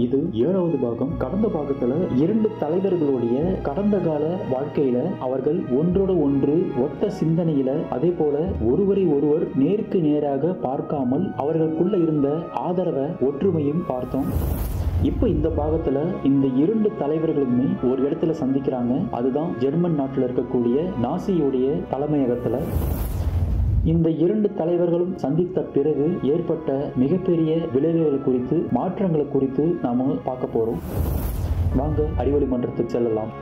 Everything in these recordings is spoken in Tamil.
இது 7வது பாகம். கடந்த பாகத்துல 2 தலைவர்களுடைய கடந்த கால வாழ்க்கையில அவர்கள் ஒன்றோடு ஒன்று ஒத்த சிந்தனையில, அதே போல ஒருவரை ஒருவர் நேருக்கு நேராக பார்க்காமல் அவர்களுக்குள்ள இருந்த ஆதரவை ஒற்றுமையும் பார்த்தோம். இப்போ இந்த பாகத்துல இந்த 2 தலைவர்களுமே ஒரு இடத்துல சந்திக்கிறாங்க. அதுதான் ஜெர்மன் நாட்டில் இருக்கக்கூடிய நாசியுடைய தலைமையகத்துல. இந்த 2 தலைவர்களும் சந்தித்த பிறகு ஏற்பட்ட மிகப்பெரிய விளைவுகள் குறித்து, மாற்றங்களை குறித்து நாம பார்க்க போறோம். வாங்க அறிவொளி மன்றத்துக்கு செல்லலாம்.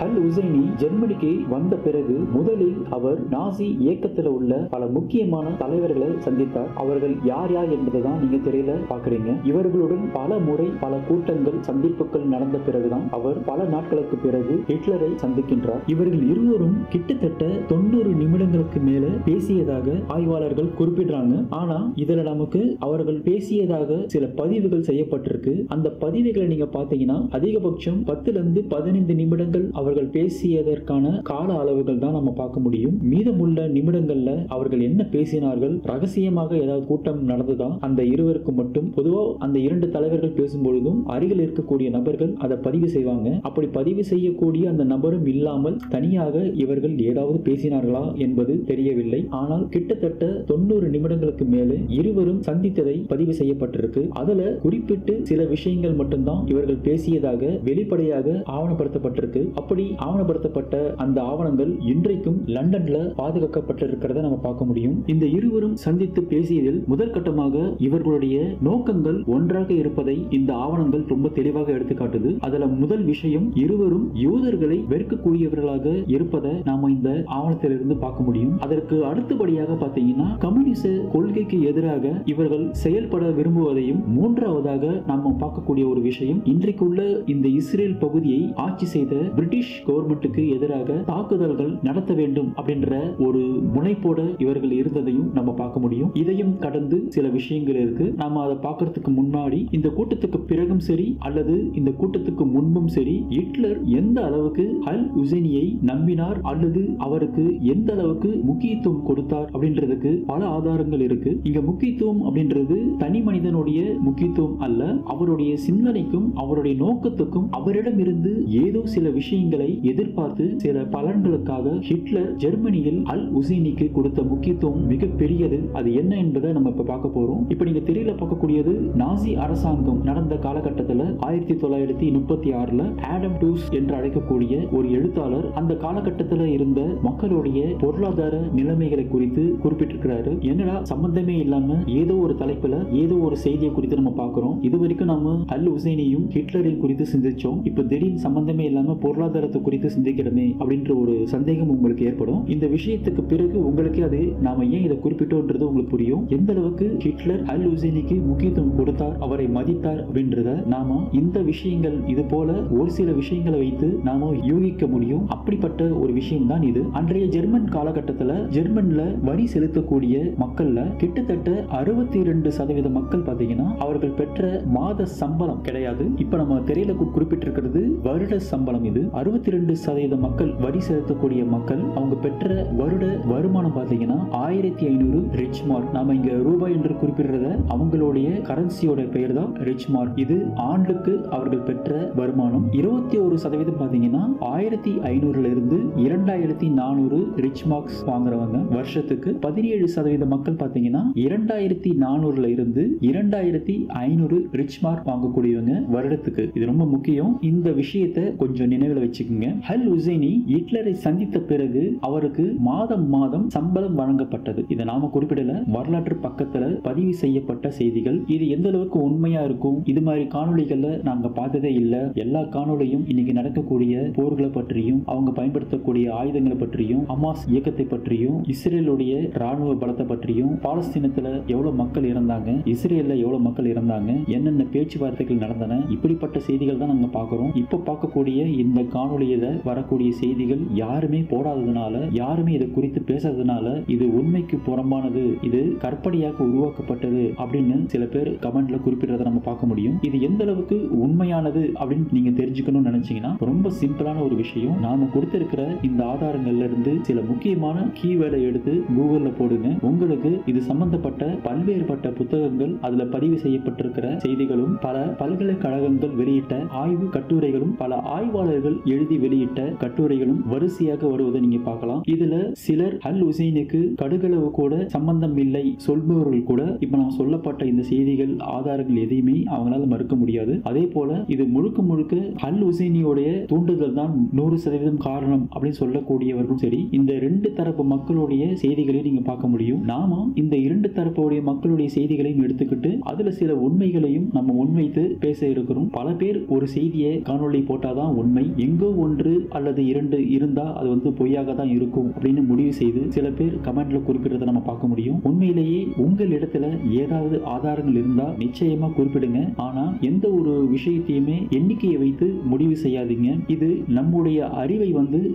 அல் உசைனி ஜெர்மனிக்கு வந்த பிறகு முதலில் அவர் நாசி இயக்கத்தில் உள்ள பல முக்கியமான தலைவர்களை சந்தித்தார். அவர்கள் யார் யார் என்பதுதான் நீங்க தெரியல பாக்குறீங்க. இவர்களுடன் பல முறை பல கூட்டங்கள், சந்திப்புகள் நடந்த பிறகுதான் அவர் பல நாட்களுக்கு பிறகு ஹிட்லரை சந்திக்கின்றார். இவர்கள் இருவரும் கிட்டத்தட்ட 90 நிமிடங்களுக்கு மேல பேசியதாக ஆய்வாளர்கள் குறிப்பிடுறாங்க. ஆனா இதுல நமக்கு அவர்கள் பேசியதாக சில பதிவுகள் செய்யப்பட்டிருக்கு. அந்த பதிவுகளை நீங்க பாத்தீங்கன்னா அதிகபட்சம் 10 இருந்து 15 நிமிடங்கள் அவர்கள் பேசியதற்கான கால அளவுகள் தான் நம்ம பார்க்க முடியும். மீதமுள்ள நிமிடங்கள்ல அவர்கள் என்ன பேசினார்கள், ரகசியமாக ஏதாவது கூட்டம் நடந்ததா, அந்த இருவருக்கு மட்டும். பொதுவா அந்த 2 தலைவர்கள் பேசும்பொழுதும் அருகில் இருக்கக்கூடிய நபர்கள் அதை பதிவு செய்வாங்க. அப்படி பதிவு செய்யக்கூடிய அந்த நபரும் இல்லாமல் தனியாக இவர்கள் ஏதாவது பேசினார்களா என்பது தெரியவில்லை. ஆனால் கிட்டத்தட்ட 90 நிமிடங்களுக்கு மேலே இருவரும் சந்தித்ததை பதிவு செய்யப்பட்டிருக்கு. அதுல குறிப்பிட்டு சில விஷயங்கள் மட்டும்தான் இவர்கள் பேசியதாக வெளிப்படையாக ஆவணப்படுத்தப்பட்டிருக்கு. அப்படி ஆவணப்படுத்தப்பட்ட அந்த ஆவணங்கள் இன்றைக்கும் லண்டன்ல பாதுகாக்கப்பட்டிருக்கிறத நம்ம பார்க்க முடியும். இந்த இருவரும் சந்தித்து பேசியதில் முதல் கட்டமாக இவர்களுடைய நோக்கங்கள் ஒன்றாக இருப்பதை இந்த ஆவணங்கள் ரொம்ப தெளிவாக எடுத்துக்காட்டுது. அதுல முதல் விஷயம், இருவரும் யூதர்களை வெறுக்கக்கூடியவர்களாக இருப்பதை நாம இந்த ஆவணத்திலிருந்து பார்க்க முடியும். அதற்கு அடுத்தபடியாக பார்த்தீங்கன்னா கம்யூனிச கொள்கைக்கு எதிராக இவர்கள் செயல்பட விரும்புவதையும் மூன்றாவதாக நாம பார்க்கக்கூடிய ஒரு விஷயம், இன்றைக்குள்ள இந்த இஸ்ரேல் பகுதியை ஆட்சி செய்த பிரிட்டிஷ் கவர்மெண்ட்டுக்கு எதிராக தாக்குதல்கள் நடத்த வேண்டும் அப்படின்ற ஒரு முனைப்போட இவர்கள் இருந்ததையும் நம்ம பார்க்க முடியும். இதையும் கடந்து சில விஷயங்கள் இருக்கு. நாம அதை பார்க்கறதுக்கு முன்னாடி இந்த கூட்டத்துக்கு பிறகும் சரி அல்லது இந்த கூட்டத்துக்கு முன்பும் சரி ஹிட்லர் எந்த அளவுக்கு அல் உசைனியை நம்பினார் அல்லது அவருக்கு எந்த அளவுக்கு முக்கியத்துவம் கொடுத்தார் அப்படின்றதுக்கு பல ஆதாரங்கள் இருக்கு. இங்க முக்கியத்துவம் அப்படின்றது தனி மனிதனுடைய முக்கியத்துவம் அல்ல, அவருடைய சிந்தனைக்கும் அவருடைய நோக்கத்துக்கும் அவரிடம் இருந்து ஏதோ சில விஷயங்களை எதிர்பார்த்து சில பலன்களுக்காக ஹிட்லர் ஜெர்மனியில் அல் உசைனிக்கு கொடுத்த முக்கியத்துவம் மிக பெரியது. அது என்ன என்பதை நம்ம இப்ப பார்க்க போறோம். இப்ப நீங்க தெரியல பார்க்கக்கூடியது நாசி அரசாங்கம் நடந்த காலகட்டத்தில் 1936 ஆடம் டூஸ் என்று அழைக்கக்கூடிய ஒரு எழுத்தாளர் அந்த காலகட்டத்தில் இருந்த மக்களுடைய பொருளாதார நிலைமைகளை குறித்து குறிப்பிட்டிருக்கிறாரு. என்னடா சம்பந்தமே இல்லாம ஏதோ ஒரு தலைப்புல ஏதோ ஒரு செய்தியை குறித்து நம்ம பார்க்கிறோம். இதுவரைக்கும் நாம அல் உசைனியும் ஹிட்லரையும் குறித்து சிந்திச்சோம். இப்ப திடீர்னு சம்பந்தமே இல்லாம பொருளாதாரத்தை குறித்து சிந்திக்கிறோமே அப்படின்ற ஒரு சந்தேகம் உங்களுக்கு ஏற்படும். இந்த விஷயத்துக்கு பிறகு உங்களுக்கு அது நாம ஏன் இதை குறிப்பிட்டோன்றது உங்களுக்கு புரியும். எந்த அளவுக்கு ஹிட்லர் அல் உசைனிக்கு முக்கியத்துவம் கொடுத்தார், அவரை மதித்தார் அப்படின்றத நாம இந்த விஷயங்கள் இது போல ஒரு சில விஷயங்களை வைத்து நாம யூகிக்க முடியும். அப்படிப்பட்ட ஒரு விஷயம் தான் இது. அன்றைய ஜெர்மன் காலகட்டத்தில் ஜெர்மன்ல வரி செலுத்தக்கூடிய மக்கள்ல கிட்டத்தட்ட 62% மக்கள் பாத்தீங்கன்னா அவர்கள் பெற்ற மாத சம்பளம் கிடையாது. இப்ப நம்ம திரையில குறிப்பிட்டிருக்கிறது வருட சம்பளம். இது 62% மக்கள் வரி செலுத்தக்கூடிய மக்கள் அவங்க பெற்ற வருட வருமானம் பாத்தீங்கன்னா 1500 ரிச் மார்க். நாம இங்க ரூபாய் என்று குறிப்பிடுறத அவங்களுடைய கரன்சியோட பெயர் தான் ரிச் மார்க். இது ஆண்டுக்கு அவர்கள் பெற்ற வருமானம். 21% பாத்தீங்கன்னா 1500 இருந்து 2400 ரிச் மார்க்ஸ் வாங்குறவங்க வருஷத்துக்கு. 17% மக்கள் பாத்தீங்கன்னா 2400 இருந்து 2500 ரிச் மார்க் வாங்கக்கூடியவங்க வருடத்துக்கு. இது ரொம்ப முக்கியம். இந்த விஷயத்தை கொஞ்சம் நினைவில் வச்சுக்கோங்க. அல் உசைனி ஹிட்லரை சந்தித்த பிறகு அவருக்கு மாதம் மாதம் சம்பளம் வழங்கப்பட்டது. இதை நாம குறிப்பிடல, வரலாற்று பக்கத்துல பதிவு செய்யப்பட்ட செய்திகள். இது எந்த அளவுக்கு உண்மையா இருக்கும், இது மாதிரி காணொளிகள்ல நாங்க பார்த்ததே இல்ல. எல்லா காணொளியும் இன்னைக்கு நடக்கக்கூடிய போர்களை பற்றியும் அவங்க பயன்படுத்தக்கூடிய ஆயுதங்களை பற்றியும் ஹமாஸ் இயக்கத்தை பற்றியும் இஸ்ரேலுடைய ராணுவ பலத்தை பற்றியும் பாலஸ்தீனத்துல எவ்வளவு மக்கள் இறந்தாங்க, இஸ்ரேல்ல எவ்வளவு மக்கள் இறந்தாங்க, என்னென்ன பேச்சுவார்த்தைகள் நடந்தன, இப்படிப்பட்ட செய்திகள் தான் நாங்க பார்க்கிறோம். இப்ப பார்க்கக்கூடிய இந்த காணொளி வரக்கூடியத வரக்கூடிய செய்திகள் யாருமே போடாததுனால, யாருமே இதை குறித்து பேசாததுனால இது உண்மைக்கு புறம்பானது, இது கற்பனையாக உருவாக்கப்பட்டது அப்படின்னு சில பேர் கமெண்ட்ல குறிப்பிடுறத நம்ம பார்க்க முடியும். இது எந்த அளவுக்கு உண்மையானது அப்படின்னு நீங்க தெரிஞ்சுக்கணும்னு நினைச்சீங்கன்னா ரொம்ப சிம்பிளான ஒரு விஷயம். நாம கொடுத்திருக்கிற இந்த ஆதாரங்கள்ல இருந்து சில முக்கியமான கீவேர்டை எடுத்து கூகுள்ல போடுங்க. உங்களுக்கு இது சம்பந்தப்பட்ட பல்வேறுபட்ட புத்தகங்கள், அதுல பதிவு செய்யப்பட்டிருக்கிற செய்திகளும், பல பல்கலைக்கழகங்கள் வெளியிட்ட ஆய்வு கட்டுரைகளும், பல ஆய்வாளர்கள் எழுதி வெளியிட்ட கட்டுரைகளும் வரிசையாக வருவதை நீங்க பார்க்கலாம். இதுல சிலர் அல் ஹுசைனுக்கு கடுகளவு கூட சம்பந்தம் இல்லை சொல்பவர்கள் கூட இப்ப நான் சொல்லப்பட்ட இந்த செய்திகள் ஆதாரங்கள் எதையுமே அவங்களால மறுக்க முடியாது. அதே போல இது முழுக்க முழுக்க அல் ஹுசைனியோடைய தூண்டுதல் தான் 100% காரணம் அப்படின்னு சொல்லக்கூடியவர்களும் சரி, இந்த ரெண்டு தரப்பு மக்களுடைய செய்திகளையும் நீங்க பார்க்க முடியும். நாம இந்த இரண்டு தரப்புடைய மக்களுடைய செய்திகளையும் எடுத்துக்கிட்டு அதுல சில உண்மைகளையும் நம்ம முன்வைத்து பேச இருக்கிறோம். பல பேர் ஒரு செய்தியை காணொளி போட்டாதான் உண்மை, எங்கோ ஒன்று அல்லது இரண்டு இருந்தா அது பொய்யாக தான் இருக்கும் அப்படின்னு முடிவு செய்து சில பேர் கமெண்ட்ல குறிப்பிடுறத நம்ம பார்க்க முடியும். உண்மையிலேயே உங்கள் இடத்துல ஏதாவது ஆதாரங்கள் இருந்தா நிச்சயமா குறிப்பிடுங்க. ஆனா எந்த ஒரு விஷயத்தையுமே எண்ணிக்கையை வைத்து முடிவு செய்யாதீங்க. இது நம்முடைய அறிவை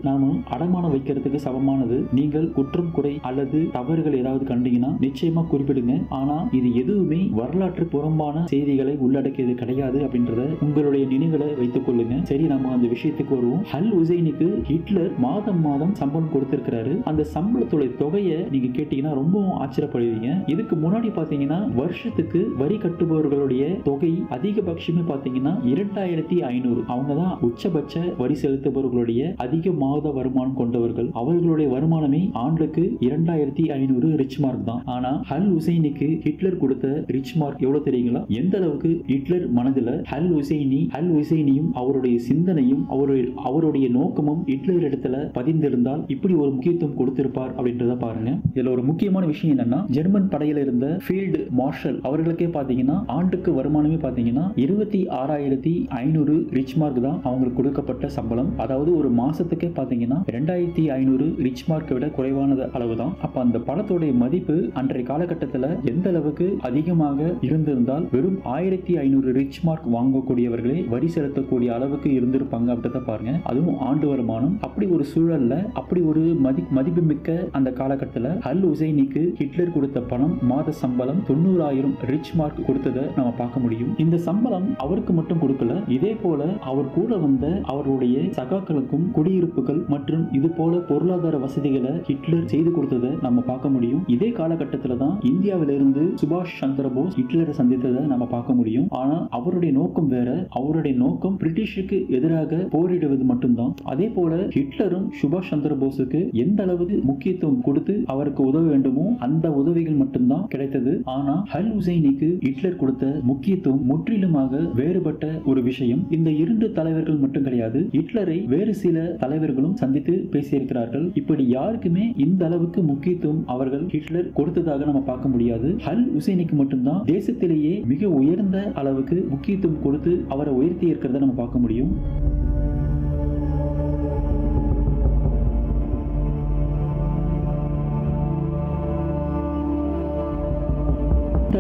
நாம அடமானம் வைக்கிறதுக்கு சமமானது. நீங்கள் குற்றம் குறை அல்லது தவறுகள் ஏதாவது கண்டீங்கன்னா நிச்சயமா குறிப்பிடுங்க. ஆனா இது எதுவுமே வரலாற்று புறம்பான செய்திகளை உள்ளடக்கியது கிடையாது அப்படின்றத உங்களுடைய நினைவுல வைத்துக் கொள்ளுங்க. சரி, நம்ம அந்த விஷயத்துக்கு வருவோம். அல் ஹுசைனுக்கு ஹிட்லர் மாதம் சம்பளம் கொடுத்திருக்கிறாரு. அந்த சம்பளத்தோட தொகையை நீங்க கேட்டீங்கன்னா ரொம்பவும் ஆச்சரியப்படுவீங்க. இதுக்கு முன்னாடி பாத்தீங்கன்னா வருஷத்துக்கு வரி கட்டுபவர்களுடைய தொகை அதிகபட்சமே பாத்தீங்கன்னா 2500. அவங்க தான் உச்சபட்ச வரி செலுத்துபவர்களுடைய அதிக மாத வருமானம் கொண்டவர்கள். அவர்களுடைய வருமானமே ஆண்டுக்கு 2500 ரிச் மார்க் தான். ஆனா அல் ஹுசைனுக்கு ஹிட்லர் கொடுத்த ரிச் மார்க் எவ்வளவு தெரியுங்களா? எந்த அளவுக்கு ஹிட்லர் மனதில் அல் ஹுசைனியும் அவருடைய சிந்தனையும் அவருடைய நோக்கமும் ஹிட்லர் இடத்துல பதிந்திருந்தால் இப்படி ஒரு முக்கியத்துவம் கொடுத்திருப்பார் அப்படின்றத பாருங்க. இதுல ஒரு முக்கியமான விஷயம் என்னன்னா, ஜெர்மன் படையில இருந்த ஃபீல்டு மார்ஷல் அவர்களுக்கே பாத்தீங்கன்னா ஆண்டுக்கு வருமானமே பாத்தீங்கன்னா 26,500 ரிச் மார்க் தான் அவங்களுக்கு கொடுக்கப்பட்ட சம்பளம். அதாவது ஒரு மாசத்துக்கே பாத்தீங்கன்னா 2500 ரிச் மார்க்கை விட குறைவான அளவு தான். அப்ப அந்த பணத்தோடைய மதிப்பு அன்றைய காலகட்டத்தில் எந்த அளவுக்கு அதிகமாக இருந்திருந்தால் வெறும் 1500 ரிச் மார்க் வாங்கக்கூடியவர்களே வரி செலுத்தக்கூடிய அளவுக்கு இருந்திருப்பாங்க அப்படின்றத பாருங்க. அதுவும் ஆண்டு வருமானம். அப்படி ஒரு சூழல்ல, அப்படி ஒரு மதிப்பு மிக்க அந்த காலகட்டத்தில் அல் ஹுசைனுக்கு ஹிட்லர் கொடுத்த பணம் மாத சம்பளம் 90,000 ரிச் மார்க் கொடுத்ததை நம்ம பார்க்க முடியும். இந்த சம்பளம் அவருக்கு மட்டும் கொடுக்கல, இதே போல அவர் கூட வந்த அவருடைய சகாக்களுக்கும் குடியிருப்புகள் மற்றும் இது போல பொருளாதார வசதிகளை ஹிட்லர் செய்து கொடுத்ததை நம்ம பார்க்க முடியும். இதே காலகட்டத்தில் தான் இந்தியாவிலிருந்து சுபாஷ் சந்திர போஸ் ஹிட்லரை சந்தித்ததை நம்ம பார்க்க முடியும். ஆனா அவருடைய நோக்கம் வேற. அவருடைய நோக்கம் பிரிட்டிஷுக்கு எதிராக போரிடுவது மட்டும்தான். அதே போல ஹிட்லரும் சுபாஷ் சந்திர போஸுக்கு எந்த அளவுக்கு முக்கியத்துவம் கொடுத்து அவருக்கு உதவ வேண்டுமோ அந்த உதவிகள் மட்டும்தான் கிடைத்தது. ஆனா அல் ஹுசைனுக்கு ஹிட்லர் கொடுத்த முக்கியத்துவம் முற்றிலுமாக வேறுபட்ட ஒரு விஷயம். இந்த இரண்டு தலைவர்கள் மட்டும் கிடையாது, ஹிட்லரை வேறு சில தலைவர்களும் சந்தித்து பேசியிருக்கிறார்கள். இப்படி யாருக்குமே இந்த அளவுக்கு முக்கியத்துவம் அவர்கள் ஹிட்லர் கொடுத்ததாக நம்ம பார்க்க முடியாது. அல் ஹுசைனுக்கு மட்டும்தான் தேசத்திலேயே மிக உயர்ந்த அளவுக்கு முக்கியத்துவம் கொடுத்து அவரை உயர்த்தி இருக்கிறத நம்ம பார்க்க முடியும்.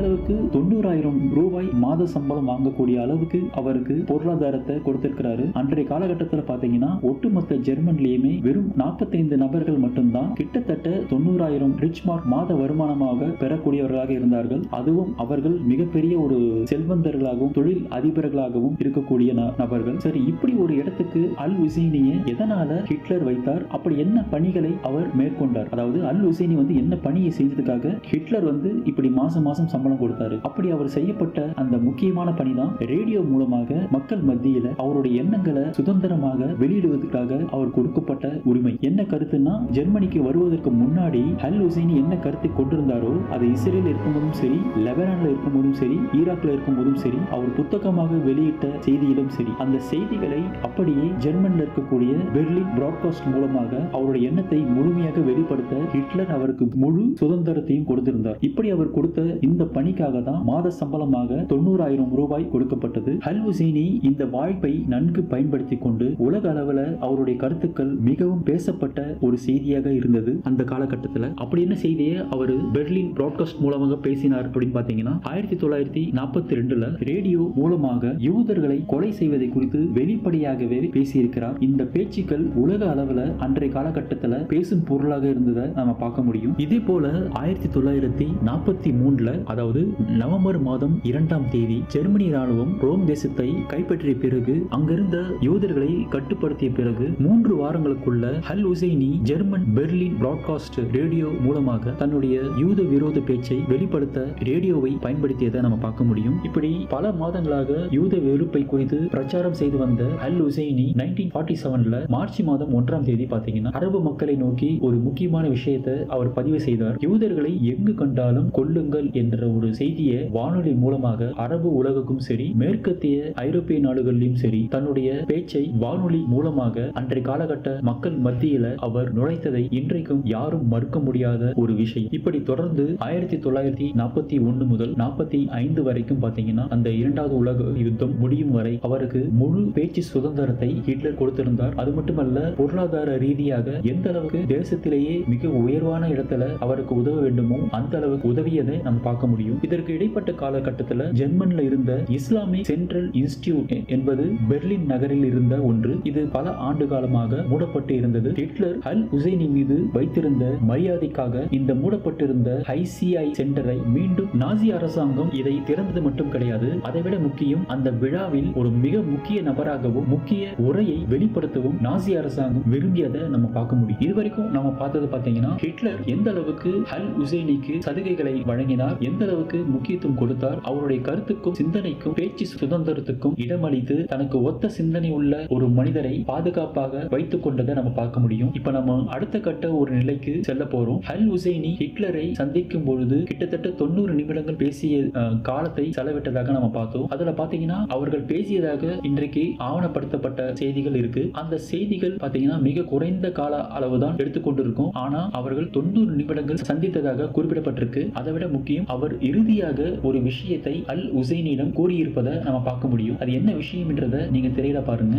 அளவுக்கு 90,000 ரூபாய் மாத சம்பளம் வாங்கக்கூடிய அளவுக்கு அவருக்கு பொருளாதாரத்தை கொடுத்திருக்கிறாரு. அன்றைய காலகட்டத்தில் பாத்தீங்கன்னா ஒட்டுமொத்த ஜெர்மன்லயுமே வெறும் 45 நபர்கள் மட்டும்தான் கிட்டத்தட்ட 90,000 ரிச் மார்க் மாத வருமானமாக பெறக்கூடியவர்களாக இருந்தார்கள். அதுவும் அவர்கள் மிகப்பெரிய ஒரு செல்வந்தர்களாகவும் தொழில் அதிபர்களாகவும் இருக்கக்கூடிய நபர்கள். சரி, இப்படி ஒரு இடத்துக்கு அல் ஹுசைனியை எதனால ஹிட்லர் வைத்தார்? அப்படி என்ன பணிகளை அவர் மேற்கொண்டார்? அதாவது அல் ஹுசைனி என்ன பணியை செஞ்சதுக்காக ஹிட்லர் இப்படி மாசம் சம்பளம் கொடுத்தாரு? அப்படி அவர் செய்யப்பட்ட அந்த முக்கியமான பணிதான் ரேடியோ மூலமாக மக்கள் மத்தியில அவருடைய எண்ணங்களை சுதந்திரமாக வெளியிடுவதற்காக அவர் கொடுக்கப்பட்ட உரிமை. என்ன கருத்துன்னா, ஜெர்மனிக்கு வருவதற்கு முன்னாடி அல் ஹுசைனி என்ன கருத்தை கொண்டிருந்தாரோ அது இஸ்ரேல் இருக்கும்போதும் சரி, லெபனான்ல இருக்கும்போதும் சரி, ஈராக்ல இருக்கும்போதும் சரி, அவர் புத்தகமாக வெளியிட்ட செய்தியிலும் சரி, அந்த செய்திகளை அப்படியே ஜெர்மன்ல இருக்கக்கூடிய பெர்லின் பிராட்காஸ்ட் மூலமாக அவருடைய எண்ணத்தை முழுமையாக வெளிப்படுத்த ஹிட்லர் அவருக்கு முழு சுதந்திரத்தையும் கொடுத்திருந்தார். இப்படி அவர் கொடுத்த இந்த பணிக்காக தான் மாத சம்பளமாக 90,000 ரூபாய் கொடுக்கப்பட்டது. அல் ஹுசைனி இந்த வாய்ப்பை நன்கு பயன்படுத்தி கொண்டு உலக அளவுல அவருடைய கருத்துக்கள் மிகவும் பேசப்பட்ட ஒரு செய்தியாக இருந்தது அந்த காலகட்டத்தில். அப்படி என்ன செய்தியை அவர் பெர்லின் பிராட்காஸ்ட் மூலமாக பேசினார் அப்படின்னு பாத்தீங்கன்னா 1942 ரேடியோ மூலமாக யூதர்களை கொலை செய்வதை குறித்து வெளிப்படையாகவே பேசியிருக்கிறார். இந்த பேச்சுக்கள் உலக அளவுல அன்றைய காலகட்டத்தில் பேசும் பொருளாக இருந்ததை நம்ம பார்க்க முடியும். இதே போல 1943 அதாவது நவம்பர் மாதம் 2ஆம் தேதி ஜெர்மனி ராணுவம் ரோம் தேசத்தை கைப்பற்றிய பிறகு அங்கிருந்த யூதர்களை கட்டுப்படுத்திய பிறகு 3 வாரங்களுக்குள்ள Al Husseini German Berlin broadcast radio மூலமாக தன்னுடைய யூத விரோத பேச்சை வெளிப்படுத்த ரேடியோவை பயன்படுத்தியதை நம்ம பார்க்க முடியும். இப்படி பல மாதங்களாக யூத வெறுப்பை குறித்து பிரச்சாரம் செய்து வந்த அல் ஹுசைனி 1947 மார்ச் மாதம் 1ஆம் தேதி பாத்தீங்கன்னா அரபு மக்களை நோக்கி ஒரு முக்கியமான விஷயத்தை அவர் பதிவு செய்தார். யூதர்களை எங்கு கண்டாலும் கொல்லுங்கள் என்ற ஒரு செய்தியை வானொலி மூலமாக அரபு உலகுக்கும் சரி மேற்கத்திய ஐரோப்பிய நாடுகளிலும் சரி தன்னுடைய பேச்சை வானொலி மூலமாக அன்றைய காலகட்ட மக்கள் மத்தியில அவர் நுழைத்ததை இன்றைக்கும் யாரும் மறுக்க முடியாத ஒரு விஷயம். இப்படி தொடர்ந்து 1941 முதல் 45 வரைக்கும் பாத்தீங்கன்னா அந்த 2வது உலக யுத்தம் முடியும் வரை அவருக்கு முழு பேச்சு சுதந்திரத்தை ஹிட்லர் கொடுத்திருந்தார். அது மட்டுமல்ல பொருளாதார ரீதியாக எந்த அளவுக்கு தேசத்திலேயே மிக உயர்வான இடத்துல அவருக்கு உதவ வேண்டுமோ அந்த அளவுக்கு உதவியதை நம்ம பார்க்க முடியும். இதற்கு இடைப்பட்ட காலகட்டத்தில் ஜெர்மன்ல இருந்த இஸ்லாமிக் சென்ட்ரல் இன்ஸ்டிடியூட் என்பது பெர்லின் நகரில் இருந்த ஒன்று. இது பல ஆண்டு காலமாக மூடப்பட்டு இருந்தது. ஹிட்லர் அல் ஹுசைனி மீது வைத்திருந்த மரியாதைக்காக இந்த மூடப்பட்டிருந்த ஐசிஐ சென்டரை மீண்டும் நாசி அரசாங்கம் இதை திறந்தது மட்டும் கிடையாது, அதைவிட முக்கியம் அந்த விழாவில் ஒரு மிக முக்கிய நபராகவும் முக்கிய உரையை வெளிப்படுத்தவும் நாசி அரசாங்கம் விரும்பியதை நம்ம பார்க்க முடியும். இதுவரைக்கும் நம்ம பார்த்தது பாத்தீங்கன்னா ஹிட்லர் எந்த அளவுக்கு அல் ஹுசைனிக்கு சலுகைகளை வழங்கினார், எந்த அளவுக்கு முக்கியத்துவம் கொடுத்தார், அவருடைய கருத்துக்கும் சிந்தனைக்கும் பேச்சு சுதந்திரத்துக்கும் இடமளித்து தனக்கு ஒத்த சிந்தனை உள்ள ஒரு மனிதரை பாதுகாப்பாக வைத்துக் கொண்டதை நம்ம பார்க்க முடியும். இப்ப நம்ம அடுத்த கட்ட ஒரு நிலைக்கு செல்ல போறோம். அல் ஹுசைனி ஹிட்லரை சந்திக்கும் பொழுது கிட்டத்தட்ட 90 நிமிடங்கள் பேசிய காலத்தை செலவிட்டதாக நம்ம பார்த்தோம். அதுல பாத்தீங்கன்னா அவர்கள் பேசியதாக இன்றைக்கு ஆவணப்படுத்தப்பட்ட செய்திகள் இருக்கு. அந்த செய்திகள் பாத்தீங்கன்னா மிக குறைந்த கால அளவுதான் எடுத்துக்கொண்டிருக்கும். ஆனா அவர்கள் 90 நிமிடங்கள் சந்தித்ததாக குறிப்பிடப்பட்டிருக்கு. அதை விட முக்கியம் அவர் இறுதியாக ஒரு விஷயத்தை அல் ஹுசைனிடம் கூறியிருப்பதை நம்ம பார்க்க முடியும். அது என்ன விஷயம் என்றதை நீங்க திரையில பாருங்க.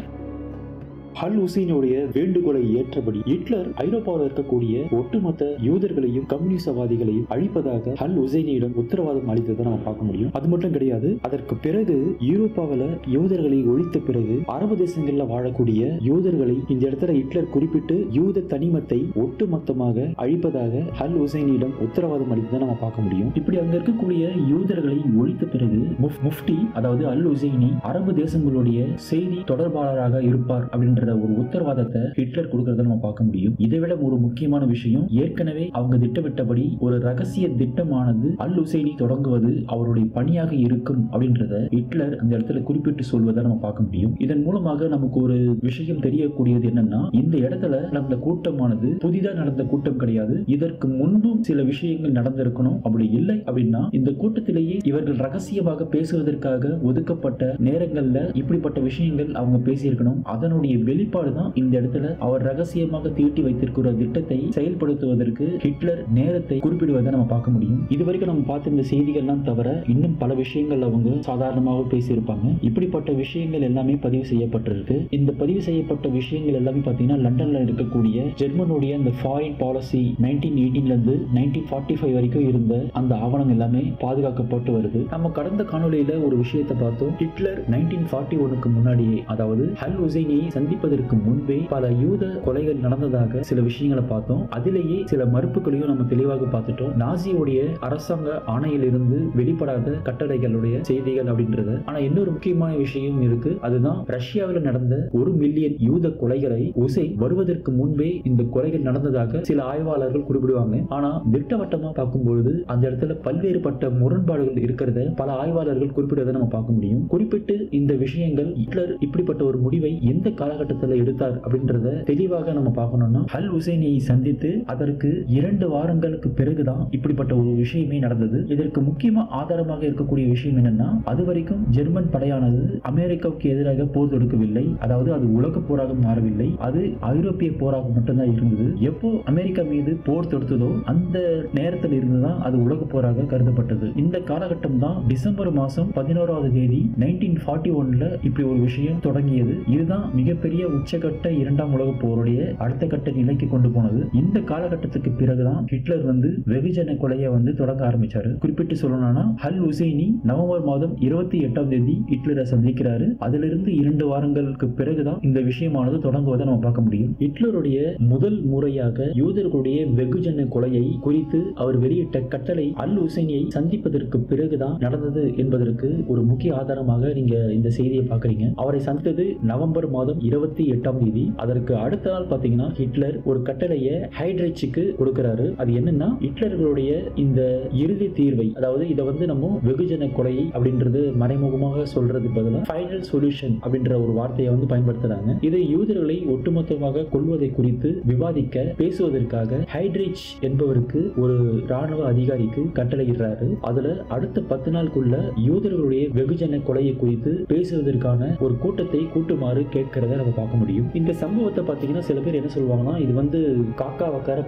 அல் ஹுசைனுடைய வேண்டுகோளை ஏற்றபடி ஹிட்லர் ஐரோப்பாவில் இருக்கக்கூடிய ஒட்டுமொத்த யூதர்களையும் கம்யூனிசவாதிகளையும் அழிப்பதாக அல் ஹுசைனியிடம் உத்தரவாதம் அளித்ததை நம்ம பார்க்க முடியும். அது மட்டும் கிடையாது, அதற்கு பிறகு யூரோப்பாவில் யூதர்களை ஒழித்த பிறகு அரபு தேசங்களில் வாழக்கூடிய யூதர்களை இந்த இடத்துல ஹிட்லர் குறிப்பிட்டு யூத தனிமத்தை ஒட்டுமொத்தமாக அழிப்பதாக அல் ஹுசைனியிடம் உத்தரவாதம் அளித்ததை நம்ம பார்க்க முடியும். இப்படி அங்க இருக்கக்கூடிய யூதர்களை ஒழித்த பிறகு முஃப்டி அதாவது அல் ஹுசைனி அரபு தேசங்களுடைய செய்தி தொடர்பாளராக இருப்பார் அப்படின்ற ஒரு உத்தரவாதத்தை ஹிட்லர் கொடுக்கறத நம்ம பார்க்க முடியும். இதை விட ஒரு முக்கியமான விஷயம், ஏற்கனவே அவங்க திட்டமிட்டபடி ஒரு ரகசிய திட்டமானது அல் ஹுசைனி தொடங்குவது அவருடைய பணியாக இருக்கும் அப்படின்றத ஹிட்லர் அந்த இடத்துல குறிப்பிட்டு சொல்வதை நம்ம பார்க்க முடியும். இதன் மூலமாக நமக்கு ஒரு விஷயம் தெரியக்கூடியது என்னன்னா, இந்த இடத்துல நடந்த கூட்டமானது புதிதாக நடந்த கூட்டம் கிடையாது, இதற்கு முன்பும் சில விஷயங்கள் நடந்திருக்கணும். அப்படி இல்லை அப்படின்னா இந்த கூட்டத்திலேயே இவர்கள் ரகசியமாக பேசுவதற்காக ஒதுக்கப்பட்ட நேரங்கள்ல இப்படிப்பட்ட விஷயங்கள் அவங்க பேசியிருக்கணும். அதனுடைய வெளிப்பாடுதான் இந்த இடத்துல அவர் ரகசியமாக தீட்டி வைத்திருக்கிற திட்டத்தை செயல்படுத்துவதற்கு ஹிட்லர் நேரத்தை குறிப்பிடுவதை நம்ம பார்க்க முடியும். இதுவரைக்கும் நம்ம பார்த்த இந்த செய்திகள்லாம் தவிர இன்னும் பல விஷயங்கள் அவங்க சாதாரணமாக பேசியிருப்பாங்க. இப்படிப்பட்ட விஷயங்கள் எல்லாமே பதிவு செய்யப்பட்டிருக்கு. இந்த பதிவு செய்யப்பட்ட விஷயங்கள் எல்லாமே பார்த்தீங்கன்னா லண்டன்ல இருக்கக்கூடிய ஜெர்மனுடைய அந்த ஃபாரின் பாலிசி 1918 இருந்து 1945 வரைக்கும் இருந்த அந்த ஆவணம் எல்லாமே பாதுகாக்கப்பட்டு வருது. நம்ம கடந்த காணொலியில ஒரு விஷயத்தை பார்த்தோம். ஹிட்லர் 1941க்கு முன்னாடியே, அதாவது அல் ஹுசைனியை சந்திப்பதற்கு முன்பே பல யூத கொலைகள் நடந்ததாக சில விஷயங்களை பார்த்தோம். அதிலேயே சில மறுப்புகளையும் நம்ம தெளிவாக பார்த்துட்டோம். நாசியுடைய அரசாங்க ஆணையிலிருந்து வெளிப்படாத கட்டளைகளுடைய செய்திகள் அப்படின்றத. ஆனா இன்னொரு முக்கியமான விஷயம் இருக்கு, அதுதான் ரஷ்யாவில் நடந்த 1 மில்லியன் யூத கொலைகளை ஹுசைன் வருவதற்கு முன்பே இந்த கொலைகள் நடந்ததாக சில ஆய்வாளர்கள் குறிப்பிடுவாங்க. ஆனா திட்டவட்டமா பார்க்கும்பொழுது அந்த இடத்துல பல்வேறுபட்ட முரண்பாடுகள் இருக்கிறத பல ஆய்வாளர்கள் குறிப்பிடுவதை நம்ம பார்க்க முடியும். குறிப்பிட்டு இந்த விஷயங்கள் ஹிட்லர் இப்படிப்பட்ட ஒரு முடிவை எந்த காலகட்டத்தில் காலகட்டத்தில் எடுத்தார் அப்படின்றத தெளிவாக நம்ம பார்க்கணும்னா அல் ஹுசைனியை சந்தித்து அதற்கு 2 வாரங்களுக்கு பிறகுதான் இப்படிப்பட்ட ஒரு விஷயமே நடந்தது. இதற்கு முக்கியமா ஆதாரமாக இருக்கக்கூடிய விஷயம் என்னன்னா, அதுவரைக்கும் ஜெர்மன் படையானது அமெரிக்காவுக்கு எதிராக போர் தொடுக்கவில்லை. அதாவது அது உலக போராக மாறவில்லை, அது ஐரோப்பிய போராக மட்டும்தான் இருந்தது. எப்போ அமெரிக்கா மீது போர் தொடுத்ததோ அந்த நேரத்தில் இருந்துதான் அது உலக போராக கருதப்பட்டது. இந்த காலகட்டம் தான் டிசம்பர் மாதம் 11ஆவது தேதி 1941ல இப்படி ஒரு விஷயம் தொடங்கியது. இதுதான் மிகப்பெரிய உச்சகட்ட 2ஆம் உலக போருடைய அடுத்த கட்ட நிலைக்கு கொண்டு போனது. இந்த காலகட்டத்துக்கு பிறகுதான் ஹிட்லர் வெகுஜன கொலையை தொடங்க ஆரம்பிச்சாரு. குறிப்பிட்டு சொல்லணும்னா அல் ஹுசைனி நவம்பர் மாதம் 28ஆம் தேதி ஹிட்லரை சந்திக்கிறாரு. அதிலிருந்து 2 வாரங்களுக்கு பிறகுதான் இந்த விஷயமானது தொடங்குவதை நம்ம பார்க்க முடியும். ஹிட்லருடைய முதல் முறையாக யூதர்களுடைய வெகுஜன கொலையை குறித்து அவர் வெளியிட்ட கட்டளை அல் ஹுசைனியை சந்திப்பதற்கு பிறகுதான் நடந்தது என்பதற்கு ஒரு முக்கிய ஆதாரமாக நீங்க இந்த செய்தியை பார்க்கறீங்க. அவரை சந்தித்தது நவம்பர் மாதம் 28ஆம் தேதி. அதற்கு அடுத்த நாள் பாத்தீங்கன்னா ஹிட்லர் ஒரு கட்டளையை ஹைட்ரிச்சுக்கு கொடுக்கிறாரு. அது என்னன்னா, ஹிட்லர்களுடைய இந்த இறுதி தீர்வை, அதாவது இதை நம்ம வெகுஜன கொலை அப்படின்றது மறைமுகமாக சொல்றது பதிலா ஃபைனல் சொல்யூஷன் அப்படின்ற ஒரு வார்த்தையை பயன்படுத்துறாங்க. இதை யூதர்களை ஒட்டுமொத்தமாக கொள்வதை குறித்து விவாதிக்க பேசுவதற்காக ஹைட்ரிச் என்பவருக்கு ஒரு ராணுவ அதிகாரிக்கு கட்டளையிடுறாரு. அதுல அடுத்த 10 நாளுக்குள்ள யூதர்களுடைய வெகுஜன கொலையை குறித்து பேசுவதற்கான ஒரு கூட்டத்தை கூட்டுமாறு கேட்கிறத நம்ம பார்க்க முடியும். இந்த சம்பவத்தை பார்த்தீங்கன்னா சில பேர் என்ன சொல்லுவாங்கன்னா, இது காக்கா வக்கார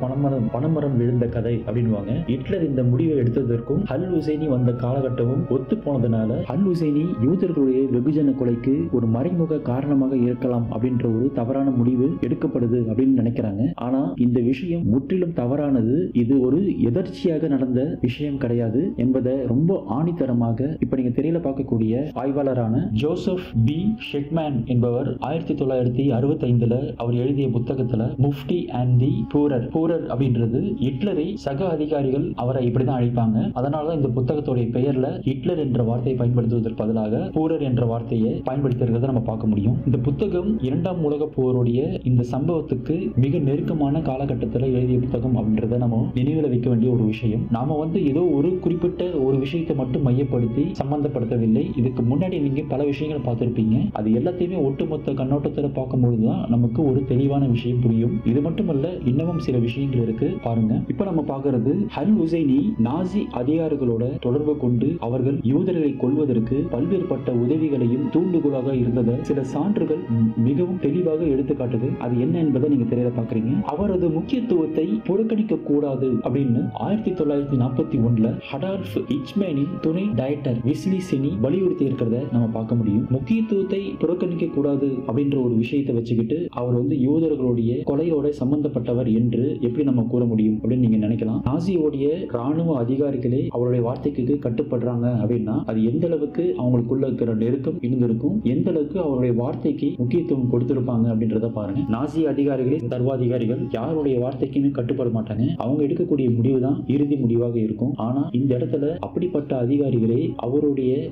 பனமரம் விழுந்த கதை அப்படின்வாங்க. ஹிட்லர் இந்த முடிவை எடுத்ததற்கும் அல் ஹுசைனி வந்த காலகட்டமும் ஒத்து போனதுனால அல் ஹுசைனி யூதர்களுடைய வெகுஜன கொலைக்கு ஒரு மறைமுக காரணமாக இருக்கலாம் அப்படின்ற ஒரு தவறான முடிவு எடுக்கப்படுது அப்படின்னு நினைக்கிறாங்க. ஆனா இந்த விஷயம் முற்றிலும் தவறானது. இது ஒரு எதர்ச்சியாக நடந்த விஷயம் கிடையாது என்பதை ரொம்ப ஆணித்தரமாக இப்ப நீங்க திரையில பார்க்கக்கூடிய ஆய்வாளரான ஜோசப் பி ஷெக்மேன் என்பவர் 1965ல அவர் எழுதிய புத்தகத்துல முஃப்டி அண்ட் தி பூரர் அப்படின்றது ஹிட்லரை சக அதிகாரிகள் அவரை இப்படிதான் அழைப்பாங்க. அதனாலதான் இந்த புத்தகத்துடைய பெயர்ல ஹிட்லர் என்ற வார்த்தையை பயன்படுத்துவதற்கு பதிலாக பூரர் என்ற வார்த்தையை பயன்படுத்துகிறத நம்ம பார்க்க முடியும். இந்த புத்தகம் 2ஆம் உலக போருடைய இந்த சம்பவத்துக்கு மிக நெருக்கமான காலகட்டத்தில் எழுதிய புத்தகம் அப்படின்றத நம்ம நினைவில் வைக்க வேண்டிய ஒரு விஷயம். நாம ஏதோ ஒரு குறிப்பிட்ட ஒரு விஷயத்தை மட்டும் மையப்படுத்தி சம்பந்தப்படுத்தவில்லை. இதுக்கு முன்னாடி நீங்க பல விஷயங்களை பார்த்திருப்பீங்க. அது எல்லாத்தையுமே ஒட்டுமொத்த கண்ணோட்டத்தில் பார்க்கும்பொழுதுதான் நமக்கு ஒரு தெளிவான விஷயம் புரியும். இது மட்டுமல்ல, இன்னமும் சில விஷயங்கள் இருக்கு பாருங்க. இப்ப நம்ம பார்க்கிறது அல் ஹுசைனி நாசி அதிகாரிகளோட தொடர்பு கொண்டு அவர்கள் யூதர்களை கொல்வதற்கு பல்வேறுபட்ட உதவிகளையும் தூண்டுகோலாக இருந்ததை சில சான்றுகள் மிகவும் தெளிவாக எடுத்துக்காட்டுது. அது என்ன என்பதை நீங்க தெரியல பாக்குறீங்க. அவரது முக்கியத்துவத்தை புறக்கணிக்க கூடாது அப்படின்னு 1941ல அடால்ஃப் ஹிச்மேனின் துணை டைரக்டர் விஸ்லி செனி வலியுறுத்தி இருக்கிறத நம்ம பார்க்க முடியும். முக்கியத்துவத்தை புறக்கணிக்க கூடாது அப்படின்ற ஒரு விஷயத்தை வச்சுக்கிட்டு அவர் யூதர்களுடைய கொலையோட சம்பந்தப்பட்டவர் என்று எப்படி நம்ம கூற முடியும் அப்படின்னு நீங்க நினைக்கலாம். நாசியோடைய ராணுவ அதிகாரிகளே அவருடைய வார்த்தைக்கு கட்டுப்படுறாங்க அப்படின்னா அது எந்த அளவுக்கு அவங்களுக்குள்ள இருக்கிற நெருக்கம் இருந்திருக்கும், எந்த அளவுக்கு அவருடைய வார்த்தைக்கு முக்கியத்துவம் கொடுத்திருப்பாங்க அப்படின்றத பாருங்க. நாசி அதிகாரிகளே சர்வாதிகாரிகள் யாருடைய வார்த்தைக்குமே கட்டுப்பட மாட்டாங்க. அவங்க எடுக்கக்கூடிய முடிவு தான் இறுதி முடிவாக இருக்கும். ஆனா இந்த இடத்துல அப்படிப்பட்ட அதிகாரிகளே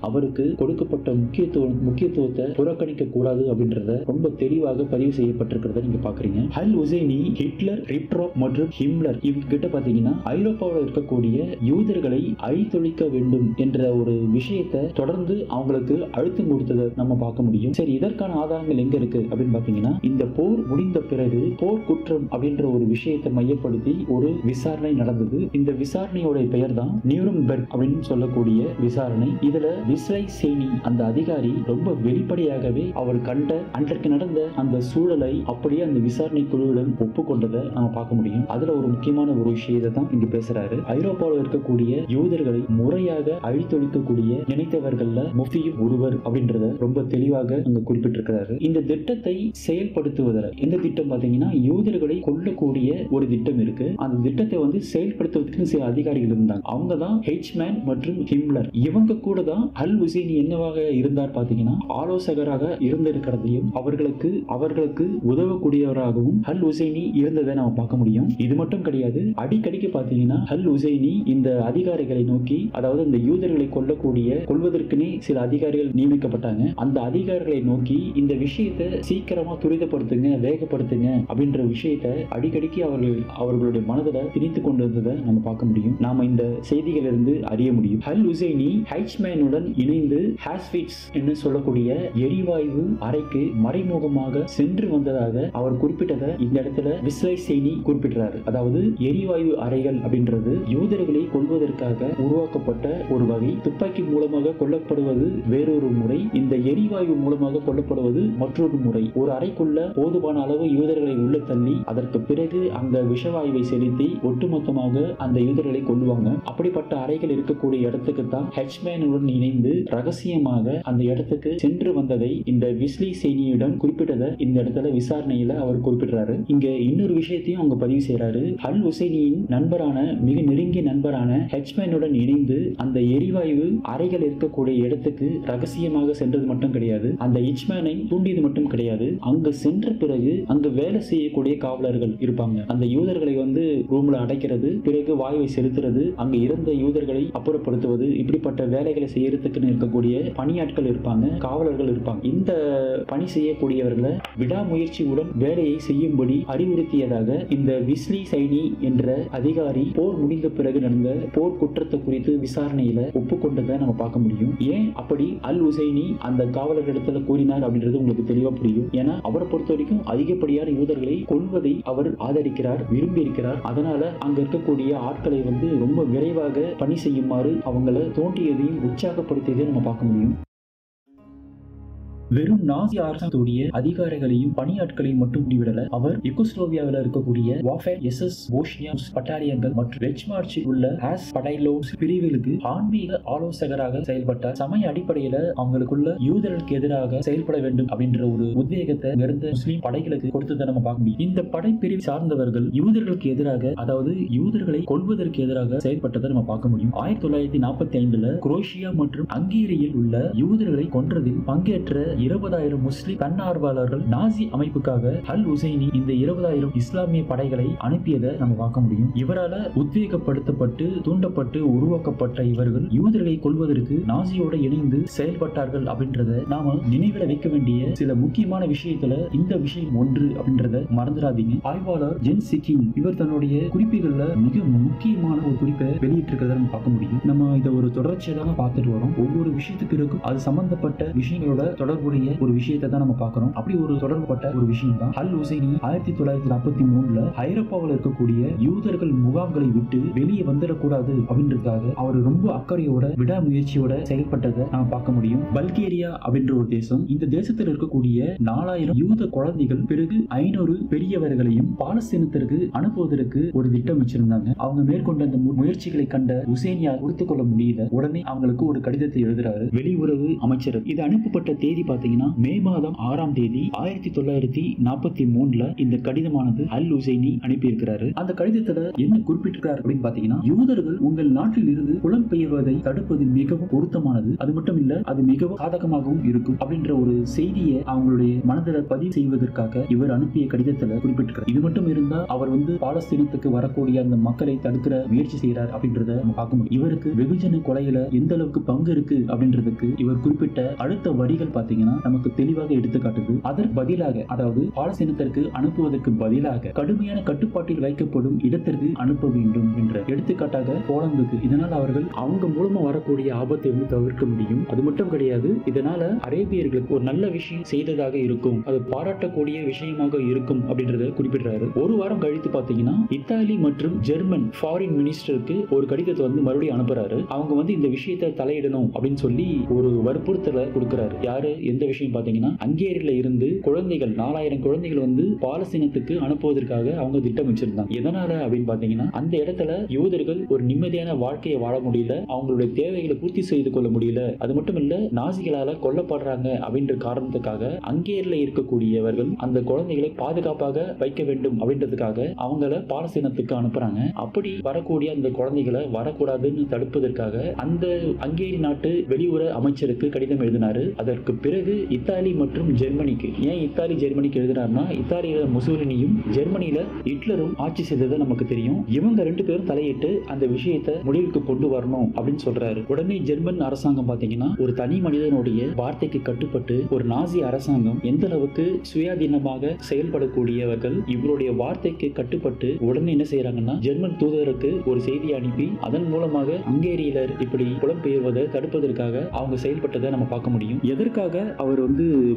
அவருக்கு கொடுக்கப்பட்ட முக்கியத்துவத்தை புறக்கணிக்க கூடாது அப்படின்றத ரொம்ப தெளிவாக பதிவு செய்யப்பட்டிருக்கிறத நீங்க பாக்குறீங்க. அல் ஹுசைனி, ஹிட்லர், ரிப்ட்ராப் மற்றும் ஹிம்லர் இவங்க கிட்ட பாத்தீங்கன்னா ஐரோப்பாவில் இருக்கக்கூடிய யூதர்களை அழித்தொழிக்க வேண்டும் என்ற ஒரு விஷயத்தை தொடர்ந்து அவங்களுக்கு அழுத்தம் கொடுத்ததை நம்ம பார்க்க முடியும். சரி, இதற்கான ஆதாரங்கள் எங்க இருக்கு அப்படின்னு பாத்தீங்கன்னா, இந்த போர் முடிந்த பிறகு போர் குற்றம் அப்படின்ற ஒரு விஷயத்தை மையப்படுத்தி ஒரு விசாரணை நடந்தது. இந்த விசாரணையோட பெயர் தான் நியூரம்பெர்க் அப்படின்னு சொல்லக்கூடிய விசாரணை. இதுல விஸ்லை சேனி அந்த அதிகாரி ரொம்ப வெளிப்படையாகவே அவர் கண்ட அன்றைக்கு நடந்த அந்த சூழலை அப்படியே அந்த விசாரணை குழுவிடம் ஒப்புக்கொண்டதை நம்ம பார்க்க முடியும். அதுல ஒரு முக்கியமான ஒரு விஷயத்தை தான் இங்க பேசுறாரு. ஐரோப்பாவில் இருக்கக்கூடிய யூதர்களை முறையாக அழித்தொழிக்கக்கூடிய நினைத்தவர்கள்ல முஃப்தியும் ஒருவர் அப்படின்றத ரொம்ப தெளிவாக அங்க குறிப்பிட்டிருக்கிறாரு. இந்த திட்டத்தை செயல்படுத்துவதில் எந்த திட்டம் பாத்தீங்கன்னா, யூதர்களை கொல்லக்கூடிய ஒரு திட்டம் இருக்கு. அந்த திட்டத்தை செயல்படுத்துவதற்கு சில அதிகாரிகள் இருந்தாங்க. அவங்க தான் ஹெச்மேன் மற்றும் ஹிம்லர். இவங்க கூட தான் அல் ஹுசைனி என்னவாக இருந்தார் பாத்தீங்கன்னா, ஆலோசகராக இருந்திருக்கிறதையும் அவர்களுக்கு உதவக்கூடியவராகவும் அல் ஹுசைனி இருந்ததை நம்ம பார்க்க முடியும். இது மட்டும் கிடையாது, அடிக்கடிக்கு பாத்தீங்கன்னா அல் ஹுசைனி இந்த அதிகாரிகளை நோக்கி, அதாவது இந்த யூதர்களை கொல்வதற்குனே சில அதிகாரிகள் நியமிக்கப்பட்டாங்க. அந்த அதிகாரிகளை நோக்கி இந்த விஷயத்தை சீக்கிரமா துரிதப்படுத்துங்க, வேகப்படுத்துங்க அப்படின்ற விஷயத்தை அடிக்கடிக்கு அவர்களுடைய மனதில் திணித்து கொண்டிருந்ததை நம்ம பார்க்க முடியும். நாம இந்த செய்திகளிலிருந்து அறிய முடியும். அல் ஹுசைனி ஹைச்மேனுடன் இணைந்து ஹாஸ்விட்ஸ் என்று சொல்லக்கூடிய எரிவாயு அறைக்கு மறைமுக மறைமுகமாக சென்று வந்ததாக அவர் குறிப்பிட்டதை இந்த இடத்துல விஸ்லைசேனி குறிப்பிடுறாரு. அதாவது எரிவாயு அறைகள் அப்படின்றது யூதர்களை கொல்வதற்காக உருவாக்கப்பட்ட ஒரு வகை. துப்பாக்கி மூலமாக கொல்லப்படுவது வேறொரு முறை, இந்த எரிவாயு மூலமாக கொல்லப்படுவது மற்றொரு முறை. ஒரு அறைக்குள்ள போதுமான அளவு யூதர்களை உள்ள தள்ளி அதற்கு பிறகு அந்த விஷவாயுவை செலுத்தி ஒட்டுமொத்தமாக அந்த யூதர்களை கொல்லுவாங்க. அப்படிப்பட்ட அறைகள் இருக்கக்கூடிய இடத்துக்கு தான் ஹெச்மேனுடன் இணைந்து ரகசியமாக அந்த இடத்துக்கு சென்று வந்ததை இந்த விஸ்லைசேனியுடன் குறிப்பிட்டதை இந்த இடத்துல விசாரணையில அவர் குறிப்பிடுறாரு. இங்க இன்னொரு விஷயத்தையும் அவங்க பதிவு செய்யறாரு. அல் ஹுசைனியின் நண்பரான, மிக நெருங்கிய நண்பரான ஹெச்மேனுடன் இணைந்து அந்த எரிவாயு அறைகள் இருக்கக்கூடிய இடத்துக்கு ரகசியமாக சென்றது மட்டும் கிடையாது, அந்த ஹெச்மேனை தூண்டியது மட்டும் கிடையாது, அங்கு சென்ற பிறகு அங்கு வேலை செய்யக்கூடிய காவலர்கள் இருப்பாங்க. அந்த யூதர்களை ரூம்ல அடைக்கிறது, பிறகு வாயுவை செலுத்துறது, அங்கு இருந்த யூதர்களை அப்புறப்படுத்துவது, இப்படிப்பட்ட வேலைகளை செய்யறதுக்கு இருக்கக்கூடிய பணியாட்கள் இருப்பாங்க, காவலர்கள் இருப்பாங்க. இந்த பணி செய்யக்கூடியவர்களை விடாமுயற்சியுடன் வேலையை செய்யும்படி அறிவுறுத்தியதாக இந்த விஸ்லைசேனி என்ற அதிகாரி போர் முடிந்த பிறகு நடந்த போர் குற்றத்தை குறித்து விசாரணையில ஒப்புக்கொண்டதை நம்ம பார்க்க முடியும். ஏன் அப்படி அல் ஹுசைனி அந்த காவலர்களிடத்துல கூறினார் அப்படின்றது உங்களுக்கு தெளிவா புரியும். ஏன்னா அவரை பொறுத்த வரைக்கும் அதிகப்படியான யூதர்களை கொல்வதை அவர் ஆதரிக்கிறார், விரும்பி இருக்கிறார். அதனால அங்க இருக்கக்கூடிய ஆட்களை ரொம்ப விரைவாக பணி செய்யுமாறு அவங்களை தோன்றியதையும் உற்சாகப்படுத்தியதையும் நம்ம பார்க்க முடியும். வெறும் நாசி அரசாங்கத்துடைய அதிகாரிகளையும் பணியாட்களையும் மட்டும் முடிவிடல, அவர் யுகோஸ்லோவியாவில் இருக்கக்கூடிய வாஃபே எஸ்எஸ் போஸ்னியா பட்டாலியன்கள் மற்றும் ரெச் மார்ச்சில் உள்ள ஆஸ் படைலோஸ் பிரிவுகளுக்கு ஆன்மீக ஆலோசகராக செயல்பட்டார். சமய அடிப்படையில அவங்களுக்குள்ள யூதர்களுக்கு எதிராக செயல்பட வேண்டும் அப்படின்ற ஒரு உத்வேகத்தை இருந்த முஸ்லீம் படைகளுக்கு கொடுத்ததை நம்ம பார்க்க முடியும். இந்த படைப்பிரிவு சார்ந்தவர்கள் யூதர்களுக்கு எதிராக, அதாவது யூதர்களை கொல்வதற்கு எதிராக செயல்பட்டதை நம்ம பார்க்க முடியும். 1945 குரோஷியா மற்றும் ஹங்கேரியில் உள்ள யூதர்களை கொன்றதில் பங்கேற்ற 20,000 முஸ்லிம் தன்னார்வலர்கள் நாசி அமைப்புக்காக அல் ஹுசைனி இந்த 20,000 இஸ்லாமிய படைகளை அனுப்பியதை நம்ம பார்க்க முடியும். இவரால உத்வேகப்படுத்தப்பட்டு தூண்டப்பட்டு உருவாக்கப்பட்ட இவர்கள் யூதர்களை கொல்வதற்கு நாசியோட இணைந்து செயல்பட்டார்கள் அப்படின்றத நாம நினைவில் வைக்க வேண்டிய சில முக்கியமான விஷயத்துல இந்த விஷயம் ஒன்று அப்படின்றத மறந்துடாதீங்க. ஆய்வாளர் ஜென் சிக்கிங் இவர் தன்னுடைய குறிப்புகள்ல மிக முக்கியமான ஒரு குறிப்பை வெளியிட்டிருக்கிறத நம்ம பார்க்க முடியும். நம்ம இதை ஒரு தொடர்ச்சியாக பார்த்துட்டு வரோம். ஒவ்வொரு விஷயத்துக்கு இருக்கும் அது சம்பந்தப்பட்ட விஷயங்களோட தொடர்புடைய ஒரு விஷயத்தை தான் நம்ம பார்க்கிறோம். அப்படி ஒரு தொடர்புபட்ட ஒரு விஷயம் தான் அல் ஹுசைனி 1943 ஐரோப்பாவில் இருக்கக்கூடிய யூதர்கள் முகாம்களை விட்டு வெளியே வந்துடக்கூடாது அப்படின்றதுக்காக அவர் ரொம்ப அக்கறையோட விடாமுயற்சியோட செயல்பட்டதை நம்ம பார்க்க முடியும். பல்கேரியா அப்படின்ற ஒரு தேசம், இந்த தேசத்தில் இருக்கக்கூடிய 4,000 யூத குழந்தைகள் பிறகு 500 பெரியவர்களையும் பாலஸ்தீனத்திற்கு அனுப்புவதற்கு ஒரு திட்டம் வச்சிருந்தாங்க. அவங்க மேற்கொண்ட அந்த முயற்சிகளை கண்ட ஹுசைனியால் பொறுத்துக் கொள்ள முடியல. உடனே அவங்களுக்கு ஒரு கடிதத்தை எழுதுறாரு வெளியுறவு அமைச்சர். இது அனுப்பப்பட்ட தேதி பாத்தீங்கன்னா மே மாதம் 6ஆம் தேதி 1943 இந்த கடிதமானது அல் ஹுசைனி அனுப்பி இருக்கிறாரு. அந்த கடிதத்துல என்ன குறிப்பிட்டிருக்காரு அப்படின்னு பாத்தீங்கன்னா, யூதர்கள் உங்கள் நாட்டில் இருந்து புலம்பெயர்வதை தடுப்பது மிகவும் பொருத்தமானது, அது மட்டும் இல்ல அது மிகவும் சாதகமாகவும் இருக்கும் அப்படின்ற ஒரு செய்தியை அவங்களுடைய மனதில் பதிவு செய்வதற்காக இவர் அனுப்பிய கடிதத்துல குறிப்பிட்டிருக்கிறார். இது மட்டும் இருந்தா அவர் பாலஸ்தீனத்துக்கு வரக்கூடிய அந்த மக்களை தடுக்கிற முயற்சி செய்யறார் அப்படின்றத நம்ம பார்க்க முடியும். இவருக்கு வெகுஜன கொலையில எந்த அளவுக்கு பங்கு இருக்கு அப்படின்றதுக்கு இவர் குறிப்பிட்ட அடுத்த வரிகள் பாத்தீங்கன்னா நமக்கு தெளிவாக எடுத்துக்காட்டுது. அதற்கு பதிலாக, அதாவது பாலஸ்தீனத்திற்கு அனுப்புவதற்கு பதிலாக கடுமையான கட்டுப்பாட்டில் வைக்கப்படும் இடத்திற்கு அனுப்ப வேண்டும் என்ற எடுத்துக்காட்டாக போலந்துக்கு. இதனால் அவர்கள் அவங்க மூலமா வரக்கூடிய ஆபத்தை தவிர்க்க முடியும். அது மட்டும் கிடையாது, இதனால அரேபியர்களுக்கு ஒரு நல்ல விஷயம் செய்ததாக இருக்கும், அது பாராட்டக்கூடிய விஷயமாக இருக்கும் அப்படின்றத குறிப்பிடுறாரு. ஒரு வாரம் கழித்து பாத்தீங்கன்னா இத்தாலி மற்றும் ஜெர்மன் ஃபாரின் மினிஸ்டருக்கு ஒரு கடிதத்தை மறுபடியும் அனுப்புறாரு. அவங்க இந்த விஷயத்தை தலையிடணும் அப்படின்னு சொல்லி ஒரு வற்புறுத்தலை கொடுக்கிறாரு. யாரு, எந்த விஷயம் பாத்தீங்கன்னா, ஹங்கேரியில இருந்து குழந்தைகள் 4,000 குழந்தைகள் பாலஸ்தீனத்துக்கு அனுப்புவதற்காக அவங்க திட்டம் வச்சிருந்தாங்க. எதனால அப்படின்னு பாத்தீங்கன்னா, அந்த இடத்துல யூதர்கள் ஒரு நிம்மதியான வாழ்க்கையை வாழ முடியல, அவங்களுடைய தேவைகளை பூர்த்தி செய்து கொள்ள முடியல, அது மட்டும் இல்ல நாசிகளால கொல்லப்படுறாங்க அப்படின்ற காரணத்துக்காக ஹங்கேரியில இருக்கக்கூடியவர்கள் அந்த குழந்தைகளை பாதுகாப்பாக வைக்க வேண்டும் அப்படின்றதுக்காக அவங்கள பாலஸ்தீனத்துக்கு அனுப்புறாங்க. அப்படி வரக்கூடிய அந்த குழந்தைகளை வரக்கூடாதுன்னு தடுப்பதற்காக அந்த ஹங்கேரி நாட்டு வெளியுறவு அமைச்சருக்கு கடிதம் எழுதினாரு. அதற்கு பிறகு இத்தாலி மற்றும் ஜெர்மனிக்கு, ஏன் இத்தாலி ஜெர்மனிக்கு எழுதினார்னா, இத்தாலியில முசோலினியும் ஜெர்மனியில ஹிட்லரும் ஆட்சி செய்தது நமக்கு தெரியும். இவங்க 2 பேரும் தலையிட்டு அந்த விஷயத்தை முடிவுக்கு கொண்டு வரணும் அப்படின்னு சொல்றாரு. உடனே ஜெர்மன் அரசாங்கம் பாத்தீங்கன்னா ஒரு தனி மனிதனுடைய வார்த்தைக்கு கட்டுப்பட்டு, ஒரு நாசி அரசாங்கம் எந்த அளவுக்கு சுயாதீனமாக செயல்படக்கூடியவர்கள் இவருடைய வார்த்தைக்கு கட்டுப்பட்டு உடனே என்ன செய்யறாங்கன்னா, ஜெர்மன் தூதருக்கு ஒரு செய்தி அனுப்பி அதன் மூலமாக ஹங்கேரியிலர் இப்படி புலம்பெயர்வதை தடுப்பதற்காக அவங்க செயல்பட்டதை நம்ம பார்க்க முடியும். எதற்காக அவர்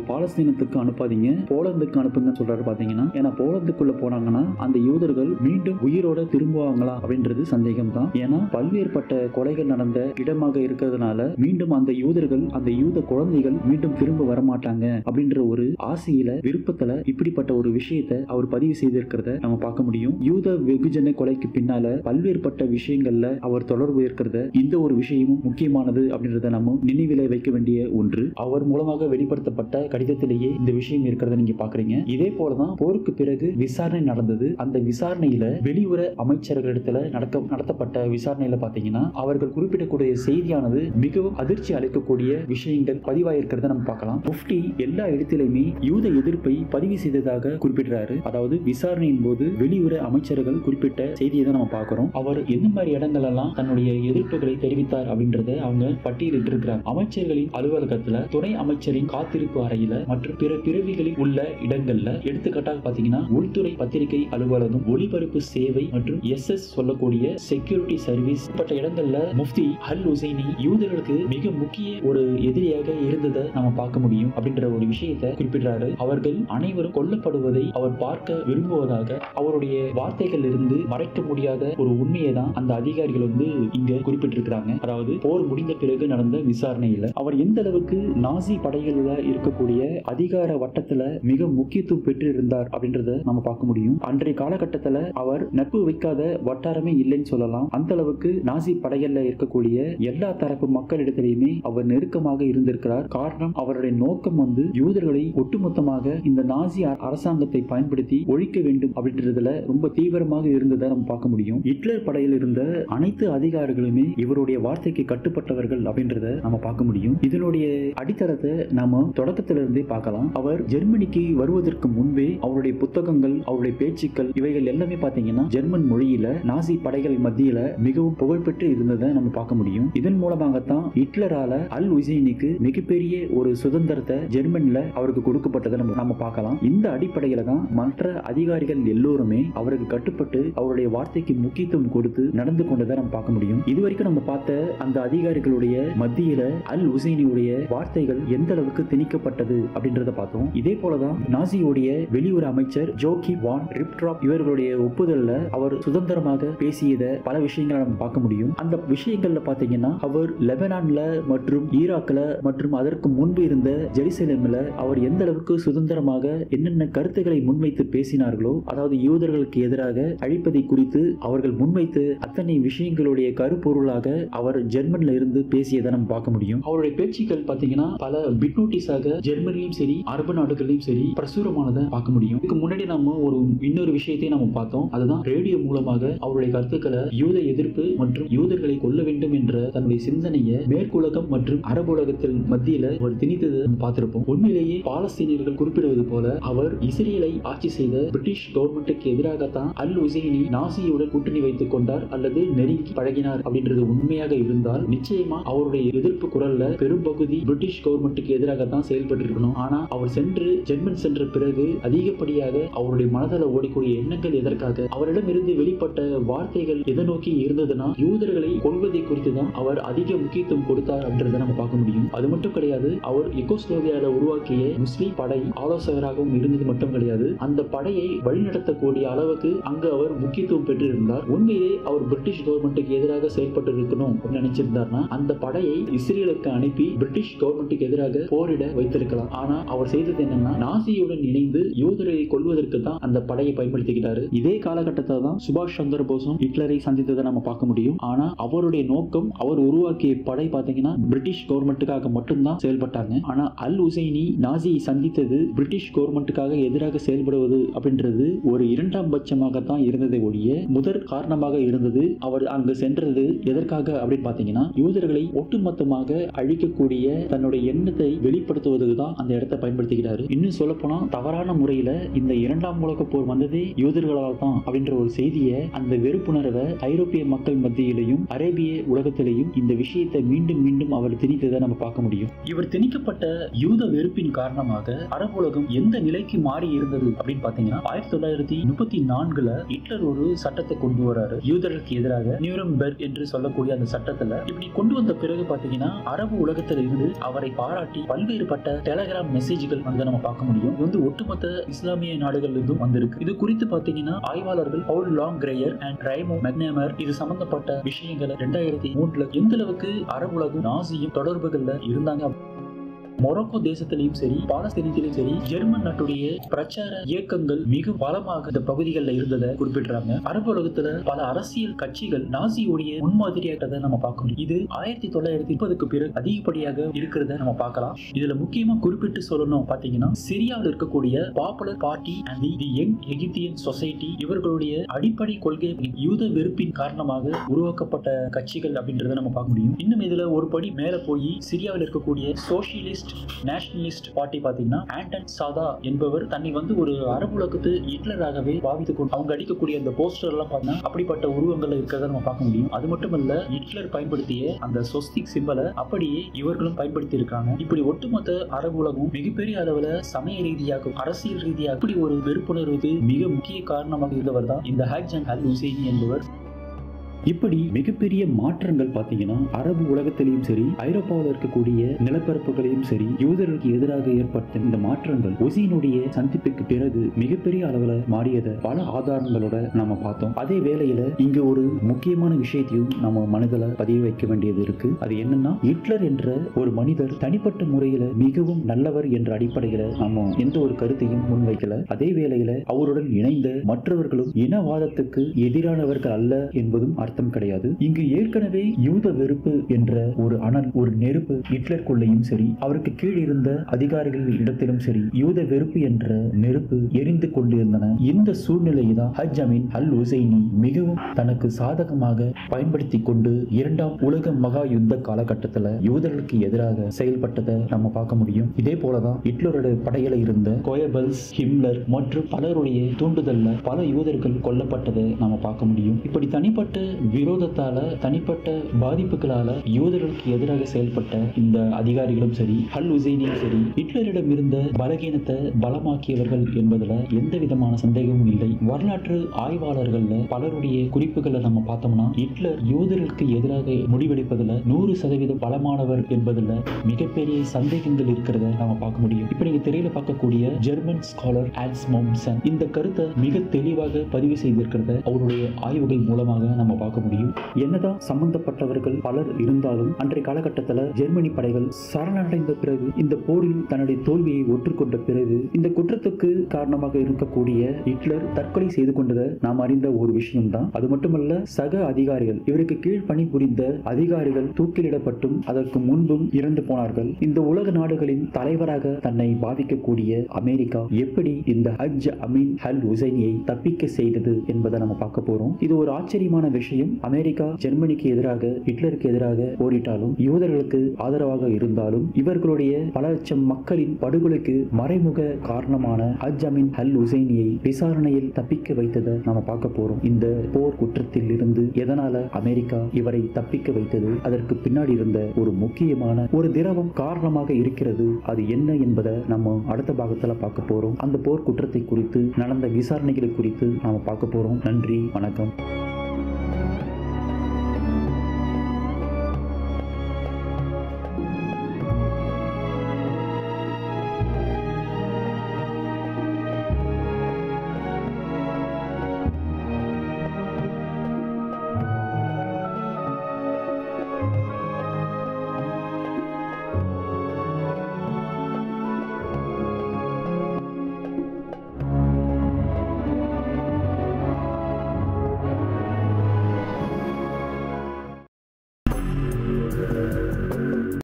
பாலஸ்தீனத்துக்கு அனுப்பாதீங்க, போலந்துக்கு அனுப்புங்கன்னு சொல்றாரு பாத்தீங்கன்னா. ஏன்னா போலந்துக்குள்ள போனாங்கன்னா அந்த யூதர்கள் மீண்டும் உயிரோட திரும்புவாங்களா அப்படின்றது சந்தேகம் தான். ஏன்னா பல்வேறுபட்ட கொலைகள் நடந்த இடமாக இருக்கிறதுனால மீண்டும் அந்த யூதர்கள், அந்த யூத குழந்தைகள் மீண்டும் திரும்ப வரமாட்டாங்க அப்படின்ற ஒரு ஆசையில, விருப்பத்துல இப்படிப்பட்ட ஒரு விஷயத்தை அவர் பதிவு செய்திருக்கிறத நம்ம பார்க்க முடியும். யூத வெகுஜன கொலைக்கு பின்னால பல்வேறுபட்ட விஷயங்கள்ல அவர் தொடர்பு இருக்கிறத, இந்த ஒரு விஷயமும் முக்கியமானது அப்படின்றத நம்ம நினைவில வைக்க வேண்டிய ஒன்று. அவர் மூலமாக வெளிப்படுத்தப்பட்ட கடிதத்திலேயே இந்த விஷயம் இருக்கிறத நீங்க பாக்குறீங்க. இதே போலதான் போருக்கு பிறகு விசாரணை நடந்தது. அந்த விசாரணையில வெளியுற அமைச்சர்களிடத்துல நடத்தப்பட்ட விசாரணையில பாத்தீங்கன்னா அவர்கள் குறிப்பிடக்கூடிய செய்தியானது மிகவும் அதிர்ச்சி அளிக்கக்கூடிய விஷயங்கள் பதிவாயிருக்கிறத நம்ம பார்க்கலாம். முஃப்தி எல்லா இடத்திலுமே யூத எதிர்ப்பை பதிவு செய்ததாக குறிப்பிடுறாரு. அதாவது விசாரணையின் போது வெளியுற அமைச்சர்கள் குறிப்பிட்ட செய்தியை தான் நம்ம பார்க்கிறோம். அவர் எந்த மாதிரி இடங்கள் எல்லாம் தன்னுடைய எதிர்ப்புகளை தெரிவித்தார் அப்படின்றத அவங்க பட்டியலிட்டு இருக்கிறார். அமைச்சர்களின் அலுவலகத்துல, துணை அமைச்சரின் காத்திருப்பு அறையில மற்றும் பிற பிரிவுகளில் உள்ள இடங்கள்ல, எடுத்துக்காட்டாக பாத்தீங்கன்னா உள்துறை பத்திரிகை அலுவலகம், ஒளிபரப்பு சேவை மற்றும் SS சொல்லக்கூடிய செக்யூரிட்டி சர்வீஸ் பட்ட இடங்கள்ல முஃப்தி அல் ஹுசைனி யூதர்களுக்கு மிக முக்கிய ஒரு எதிரியாக இருந்ததை நம்ம பார்க்க முடியும் அப்படின்ற ஒரு விஷயத்தை குறிப்பிடுறாரு. அவர்கள் அனைவரும் கொல்லப்படுவதை அவர் பார்க்க விரும்புவதாக அவருடைய வார்த்தைகள் இருந்து மறைக்க முடியாத ஒரு உண்மையை தான் அந்த அதிகாரிகள் இங்க குறிப்பிட்டிருக்கிறாங்க. அதாவது போர் முடிந்த பிறகு நடந்த விசாரணையில அவர் எந்த அளவுக்கு நாசி படைகளில் இருக்கக்கூடிய அதிகார வட்டத்துல மிக முக்கியத்துவம் பெற்று இருந்தார் அப்படின்றத நம்ம பார்க்க முடியும். அன்றைய காலகட்டத்தில் அவர் நட்பு வைக்காத வட்டாரமே இல்லைன்னு சொல்லலாம். அந்த அளவுக்கு நாசி படைகள்ல இருக்கக்கூடிய எல்லா தரப்பு மக்களிடத்திலையுமே அவர் நெருக்கமாக இருந்திருக்கிறார். காரணம், அவருடைய நோக்கம் யூதர்களை ஒட்டுமொத்தமாக இந்த நாசி அரசாங்கத்தை பயன்படுத்தி ஒழிக்க வேண்டும் அப்படின்றதுல ரொம்ப தீவிரமாக இருந்ததை நம்ம பார்க்க முடியும். ஹிட்லர் படையில் இருந்த அனைத்து அதிகாரிகளுமே இவருடைய வார்த்தைக்கு கட்டுப்பட்டவர்கள் அப்படின்றத நம்ம பார்க்க முடியும். இதனுடைய அடித்தளத்தை நாம தொடக்கத்திலிருந்தே பார்க்கலாம். அவர் ஜெர்மனிக்கு வருவதற்கு முன்பே அவருடைய புத்தகங்கள், அவருடைய பேச்சுக்கள் இவைகள் எல்லாமே பாத்தீங்கன்னா ஜெர்மன் மொழியில நாசி படைகள் மத்தியில மிகவும் புகழ்பெற்று இருந்ததை நம்ம பார்க்க முடியும். இதன் மூலமாகத்தான் ஹிட்லரால அல் ஹுசைனிக்கு மிகப்பெரிய ஒரு சுதந்திரத்தை ஜெர்மன்ல அவருக்கு கொடுக்கப்பட்டதை நம்ம பார்க்கலாம். இந்த அடிப்படையில தான் மற்ற அதிகாரிகள் எல்லோருமே அவருக்கு கட்டுப்பட்டு அவருடைய வார்த்தைக்கு முக்கியத்துவம் கொடுத்து நடந்து கொண்டதை நம்ம பார்க்க முடியும். இதுவரைக்கும் நம்ம பார்த்த அந்த அதிகாரிகளுடைய மத்தியில அல் ஹுசைனியுடைய வார்த்தைகள் எந்த அளவுக்கு திணிக்கப்பட்டது அப்படின்றத பார்த்தோம். இதே போலதான் நாசியுடைய வெளியுறவு அமைச்சர் ஜோகி வான் ரிப்ட்ராப் இவர்களுடைய ஒப்புதல்ல அவர் சுதந்திரமாக பேசியத பல விஷயங்களை நம்ம பார்க்க முடியும். அந்த விஷயங்கள்ல பாத்தீங்கன்னா அவர் லெபனான்ல மற்றும் ஈராக்ல மற்றும் அதற்கு முன்பு இருந்த ஜெருசலேம்ல அவர் எந்த அளவுக்கு சுதந்திரமாக என்னென்ன கருத்துக்களை முன்வைத்து பேசினார்களோ, அதாவது யூதர்களுக்கு எதிராக அழிப்பதை குறித்து அவர்கள் முன்வைத்து அத்தனை விஷயங்களுடைய கருப்பொருளாக அவர் ஜெர்மன்ல இருந்து பேசியதை நம்ம பார்க்க முடியும். அவருடைய பேச்சுக்கள் பாத்தீங்கன்னா பல பிட் நோட்டீஸாக ஜெர்மனிலும் சரி அரபு நாடுகளிலும் சரி பிரசுரமானதை பார்க்க முடியும். இதுக்கு முன்னாடி நம்ம இன்னொரு விஷயத்தை நம்ம பார்த்தோம். அதுதான் ரேடியோ மூலமாக அவருடைய கருத்துக்களை யூத எதிர்ப்பு மற்றும் யூதர்களை கொல்ல வேண்டும் என்ற தன்னுடைய சிந்தனையை மேற்குலகம் மற்றும் அரபு உலகத்தில் மத்தியில ஒரு திணித்ததை பார்த்திருப்போம். உண்மையிலேயே பாலஸ்தீனியர்கள் குறிப்பிடுவது போல அவர் இஸ்ரேலை ஆட்சி செய்த பிரிட்டிஷ் கவர்மெண்ட்டுக்கு எதிராகத்தான் அல் ஹுசைனி நாசியுடன் கூட்டணி வைத்துக் கொண்டார் அல்லது நெருங்கி பழகினார் அப்படின்றது உண்மையாக இருந்தால் நிச்சயமா அவருடைய எதிர்ப்பு குரல்ல பெரும்பகுதி பிரிட்டிஷ் கவர்மெண்ட்டுக்கு எதிராகத்தான் செயல்பட்டு இருக்கணும். ஆனா அவர் ஜெர்மன் சென்ற பிறகு அதிகப்படியாக அவருடைய மனதில் ஓடிக்கூடிய எண்ணங்கள் எதற்காக, அவரிடம் இருந்து வெளிப்பட்ட வார்த்தைகள் எதை நோக்கி இருந்ததுன்னா யூதர்களை கொள்வதை குறித்து தான் அவர் அதிக முக்கியத்துவம் கொடுத்தார் அப்படின்றத நம்ம பார்க்க முடியும். அது மட்டும் கிடையாது, அவர் யுகோஸ்லோவியாவில் உருவாக்கிய முஸ்லிம் படை ஆலோசகராகவும் இருந்தது மட்டும் கிடையாது, அந்த படையை வழிநடத்தக்கூடிய அளவுக்கு அங்கு அவர் முக்கியத்துவம் பெற்றிருந்தார். உண்மையிலே அவர் பிரிட்டிஷ் கவர்மெண்ட்டுக்கு எதிராக செயல்பட்டு இருக்கணும் அப்படின்னு நினைச்சிருந்தார்னா அந்த படையை இஸ்ரேலுக்கு அனுப்பி பிரிட்டிஷ் கவர்மெண்ட்டுக்கு எதிராக போரிட வைத்திருக்கலாம். ஆனா அவர் செய்தது என்னன்னா நாசியுடன் இணைந்து யூதரை கொள்வதற்கு தான் அந்த படையை பயன்படுத்திக்கிட்டாரு. இதே காலகட்டத்தில் தான் சுபாஷ் சந்திர போஸும் ஹிட்லரை சந்தித்ததை நம்ம பார்க்க முடியும். ஆனா அவருடைய நோக்கம், அவர் உருவாக்கிய படை பாத்தீங்கன்னா பிரிட்டிஷ் கவர்மெண்ட்டுக்காக மட்டும்தான் செயல்பட்டாங்க. ஆனா அல் ஹுசைனி நாசியை சந்தித்தது பிரிட்டிஷ் கவர்மெண்ட்டுக்காக எதிராக செயல்படுவது அப்படின்றது ஒரு இரண்டாம் பட்சமாகத்தான் இருந்ததை ஒழிய முதற் காரணமாக இருந்தது. அவர் அங்கு சென்றது எதற்காக அப்படின்னு பாத்தீங்கன்னா யூதர்களை ஒட்டுமொத்தமாக அழிக்கக்கூடிய தன்னுடைய எண்ணத்தை வெளிப்படுத்துவதற்கு தான் அந்த இடத்தை பயன்படுத்திக்கிறாரு. இன்னும் சொல்ல போனா தவறான முறையில இந்த இரண்டாம் உலக போர் வந்ததே யூதர்களால் தான் அப்படின்ற ஒரு செய்தியை, அந்த வெறுப்புணர்வை ஐரோப்பிய மக்கள் மத்தியிலையும் அரேபிய உலகத்திலையும் இந்த விஷயத்தை மீண்டும் மீண்டும் அவர் திணித்ததை நம்ம பார்க்க முடியும். இவர் திணிக்கப்பட்ட யூத வெறுப்பின் காரணமாக அரபு உலகம் எந்த நிலைக்கு மாறி இருந்தது அப்படின்னு பாத்தீங்கன்னா 1934 ஹிட்லர் ஒரு சட்டத்தை கொண்டு வராரு யூதர்களுக்கு எதிராக, நியூரம்பெர்க் என்று சொல்லக்கூடிய அந்த சட்டத்துல. இப்படி கொண்டு வந்த பிறகு பாத்தீங்கன்னா அரபு உலகத்துல இருந்து அவரை பாராட்டி பல்வேறுபட்ட டெலகிராம் மெசேஜ்கள் வந்து நம்ம பார்க்க முடியும். இது வந்து ஒட்டுமொத்த இஸ்லாமிய நாடுகள்ல இருந்தும் வந்திருக்கு. இது குறித்து பாத்தீங்கன்னா ஆய்வாளர்கள் பவுல் லாங் கிரேயர் அண்ட் ரைமோ மெக்னேமர் இது சம்பந்தப்பட்ட விஷயங்களை 2003 எந்த அளவுக்கு அரபு உலகம் நாசியும் தொடர்புகள்ல இருந்தாங்க, மொரோக்கோ தேசத்திலையும் சரி பாலஸ்தீனத்திலும் சரி ஜெர்மன் நாட்டுடைய பிரச்சார இயக்கங்கள் மிக பலமாக இந்த பகுதிகளில் இருந்ததை குறிப்பிடுறாங்க. அரபு உலகத்துல பல அரசியல் கட்சிகள் நாசியுடைய முன்மாதிரியாட்டதை நம்ம பார்க்க முடியும். இது 1930க்கு பிறகு அதிகப்படியாக இருக்கிறத நம்ம பார்க்கலாம். இதுல முக்கியமா குறிப்பிட்டு சொல்லணும் பாத்தீங்கன்னா சிரியாவில் இருக்கக்கூடிய popular party and the young Egyptian society இவர்களுடைய அடிப்படை கொள்கை யூத வெறுப்பின் காரணமாக உருவாக்கப்பட்ட கட்சிகள் அப்படின்றத நம்ம பார்க்க முடியும். இன்னும் இதுல ஒரு படி மேல போய் சிரியாவில் இருக்கக்கூடிய சோசியலிஸ்ட் நேஷனலிஸ்ட் பார்ட்டி பாத்தீங்கன்னா ஆண்டன் சாதா என்பவர் தன்னை வந்து ஒரு அரபு உலகத்து ஹிட்லராகவே பாவித்துக் கொண்டு அவங்க அடிக்கக்கூடிய அந்த போஸ்டர் எல்லாம் பார்த்தீங்கன்னா அப்படிப்பட்ட உருவங்கள் இருக்கிறத நம்ம பார்க்க முடியும். அது மட்டுமல்ல ஹிட்லர் பயன்படுத்திய அந்த சொஸ்திக் சிம்பலை அப்படியே இவர்களும் பயன்படுத்தி இருக்காங்க. இப்படி ஒட்டுமொத்த அரபு உலகம் மிகப்பெரிய அளவுல சமய ரீதியாக அரசியல் ரீதியாக இப்படி ஒரு வெறுப்புணர்வுக்கு மிக முக்கிய காரணமாக இருந்தவர் தான் இந்த ஹஜ்ஜன் அல் ஹுசைனி என்பவர். இப்படி மிகப்பெரிய மாற்றங்கள் பாத்தீங்கன்னா அரபு உலகத்திலையும் சரி ஐரோப்பாவில் இருக்கக்கூடிய நிலப்பரப்புகளையும் சரி யூதர்களுக்கு எதிராக ஏற்பட்ட இந்த மாற்றங்கள் ஹுசைனுடைய சந்திப்புக்கு பிறகு மிகப்பெரிய அளவுல மாறியதை பல ஆதாரங்களோட நாம பார்த்தோம். அதே வேளையில இங்க ஒரு முக்கியமான விஷயத்தையும் நம்ம மனதில் பதிய வைக்க வேண்டியது இருக்கு. அது என்னன்னா ஹிட்லர் என்ற ஒரு மனிதர் தனிப்பட்ட முறையில மிகவும் நல்லவர் என்ற அடிப்படையில நம்ம எந்த ஒரு கருத்தையும் முன்வைக்கல. அதே வேளையில அவருடன் இணைந்த மற்றவர்களும் இனவாதத்துக்கு எதிரானவர்கள் அல்ல என்பதும் அர்த்தம் கிடையாது. இங்கு ஏற்கனவே யூத வெறுப்பு என்ற ஒரு அனல் ஒரு நெருப்பு ஹிட்லருக்குள்ளேயும் சரி அவருக்கு கீழ் இருந்த அதிகாரிகள் இடத்திலும் சரி யூத வெறுப்பு என்ற நெருப்பு எரிந்து கொண்டிருந்தன. இந்த சூழ்நிலையை தான் ஹஜ் அமீன் அல் ஹுசைனி மிகவும் தனக்கு சாதகமாக பயன்படுத்தி கொண்டு இரண்டாம் உலக மகா யுத்த காலகட்டத்தில் யூதர்களுக்கு எதிராக செயல்பட்டதை நம்ம பார்க்க முடியும். இதே போலதான் ஹிட்லரோட படையில இருந்த கோயபல்ஸ் ஹிம்லர் மற்றும் பலருடைய தூண்டுதல்ல பல யூதர்கள் கொல்லப்பட்டதை நம்ம பார்க்க முடியும். இப்படி தனிப்பட்ட விரோதத்தால தனிப்பட்ட பாதிப்புகளால யூதர்களுக்கு எதிராக செயல்பட்ட இந்த அதிகாரிகளும் சரி அல் ஹுசைனியும் சரி ஹிட்லரிடம் இருந்த பலகீனத்தை பலமாக்கியவர்கள் என்பதுல எந்த விதமான சந்தேகமும் இல்லை. வரலாற்று ஆய்வாளர்கள்ல பலருடைய குறிப்புகளை நம்ம பார்த்தோம்னா ஹிட்லர் யூதர்களுக்கு எதிராக முடிவெடுப்பதில் 100% பலமானவர் என்பதுல மிகப்பெரிய சந்தேகங்கள் இருக்கிறத நம்ம பார்க்க முடியும். இப்ப நீங்க திரையில பார்க்கக்கூடிய ஜெர்மன் ஸ்காலர் ஹான்ஸ் மோம்சன் இந்த கருத்தை மிக தெளிவாக பதிவு செய்திருக்கிறத அவருடைய ஆய்வுகள் மூலமாக நம்ம பார்க்க முடியும். என்னதான் சம்பந்தப்பட்டவர்கள் பலர் இருந்தாலும் அன்றைய காலகட்டத்தில் ஜெர்மனி படைகள் சரணடைந்த பிறகு இந்த போரில் தன்னுடைய தோல்வியை ஒற்றுக்கொண்ட பிறகு இந்த குற்றத்துக்கு காரணமாக இருக்கக்கூடிய ஹிட்லர் தற்கொலை செய்து கொண்டதை நாம் அறிந்த ஒரு விஷயம் தான். அது மட்டுமல்ல சக அதிகாரிகள் இவருக்கு கீழ் பணிபுரிந்த அதிகாரிகள் தூக்கிலிடப்பட்டும் அதற்கு முன்பும் இறந்து போனார்கள். இந்த உலக நாடுகளின் தலைவராக தன்னை பாதிக்கக்கூடிய அமெரிக்கா எப்படி இந்த ஹஜ் அமீன் அல் ஹுசைனியை தப்பிக்க செய்தது என்பதை நம்ம பார்க்க போறோம். இது ஒரு ஆச்சரியமான விஷயம். அமெரிக்கா ஜெர்மனிக்கு எதிராக ஹிட்லருக்கு எதிராக போரிட்டாலும் யூதர்களுக்கு ஆதரவாக இருந்தாலும் இவர்களுடைய பல லட்சம் மக்களின் படுகொலைக்கு மறைமுக காரணமான ஹஜ் அமீன் அல் ஹுசைனியை விசாரணையில் தப்பிக்க வைத்ததை நாம பார்க்க போறோம். இந்த போர் குற்றத்தில் இருந்து எதனால அமெரிக்கா இவரை தப்பிக்க வைத்தது அதற்கு பின்னாடி இருந்த ஒரு முக்கியமான ஒரு திரவம் காரணமாக இருக்கிறது. அது என்ன என்பதை நம்ம அடுத்த பாகத்துல பார்க்க போறோம். அந்த போர் குற்றத்தை குறித்து நடந்த விசாரணைகளை குறித்து நாம பார்க்க போறோம். நன்றி, வணக்கம்.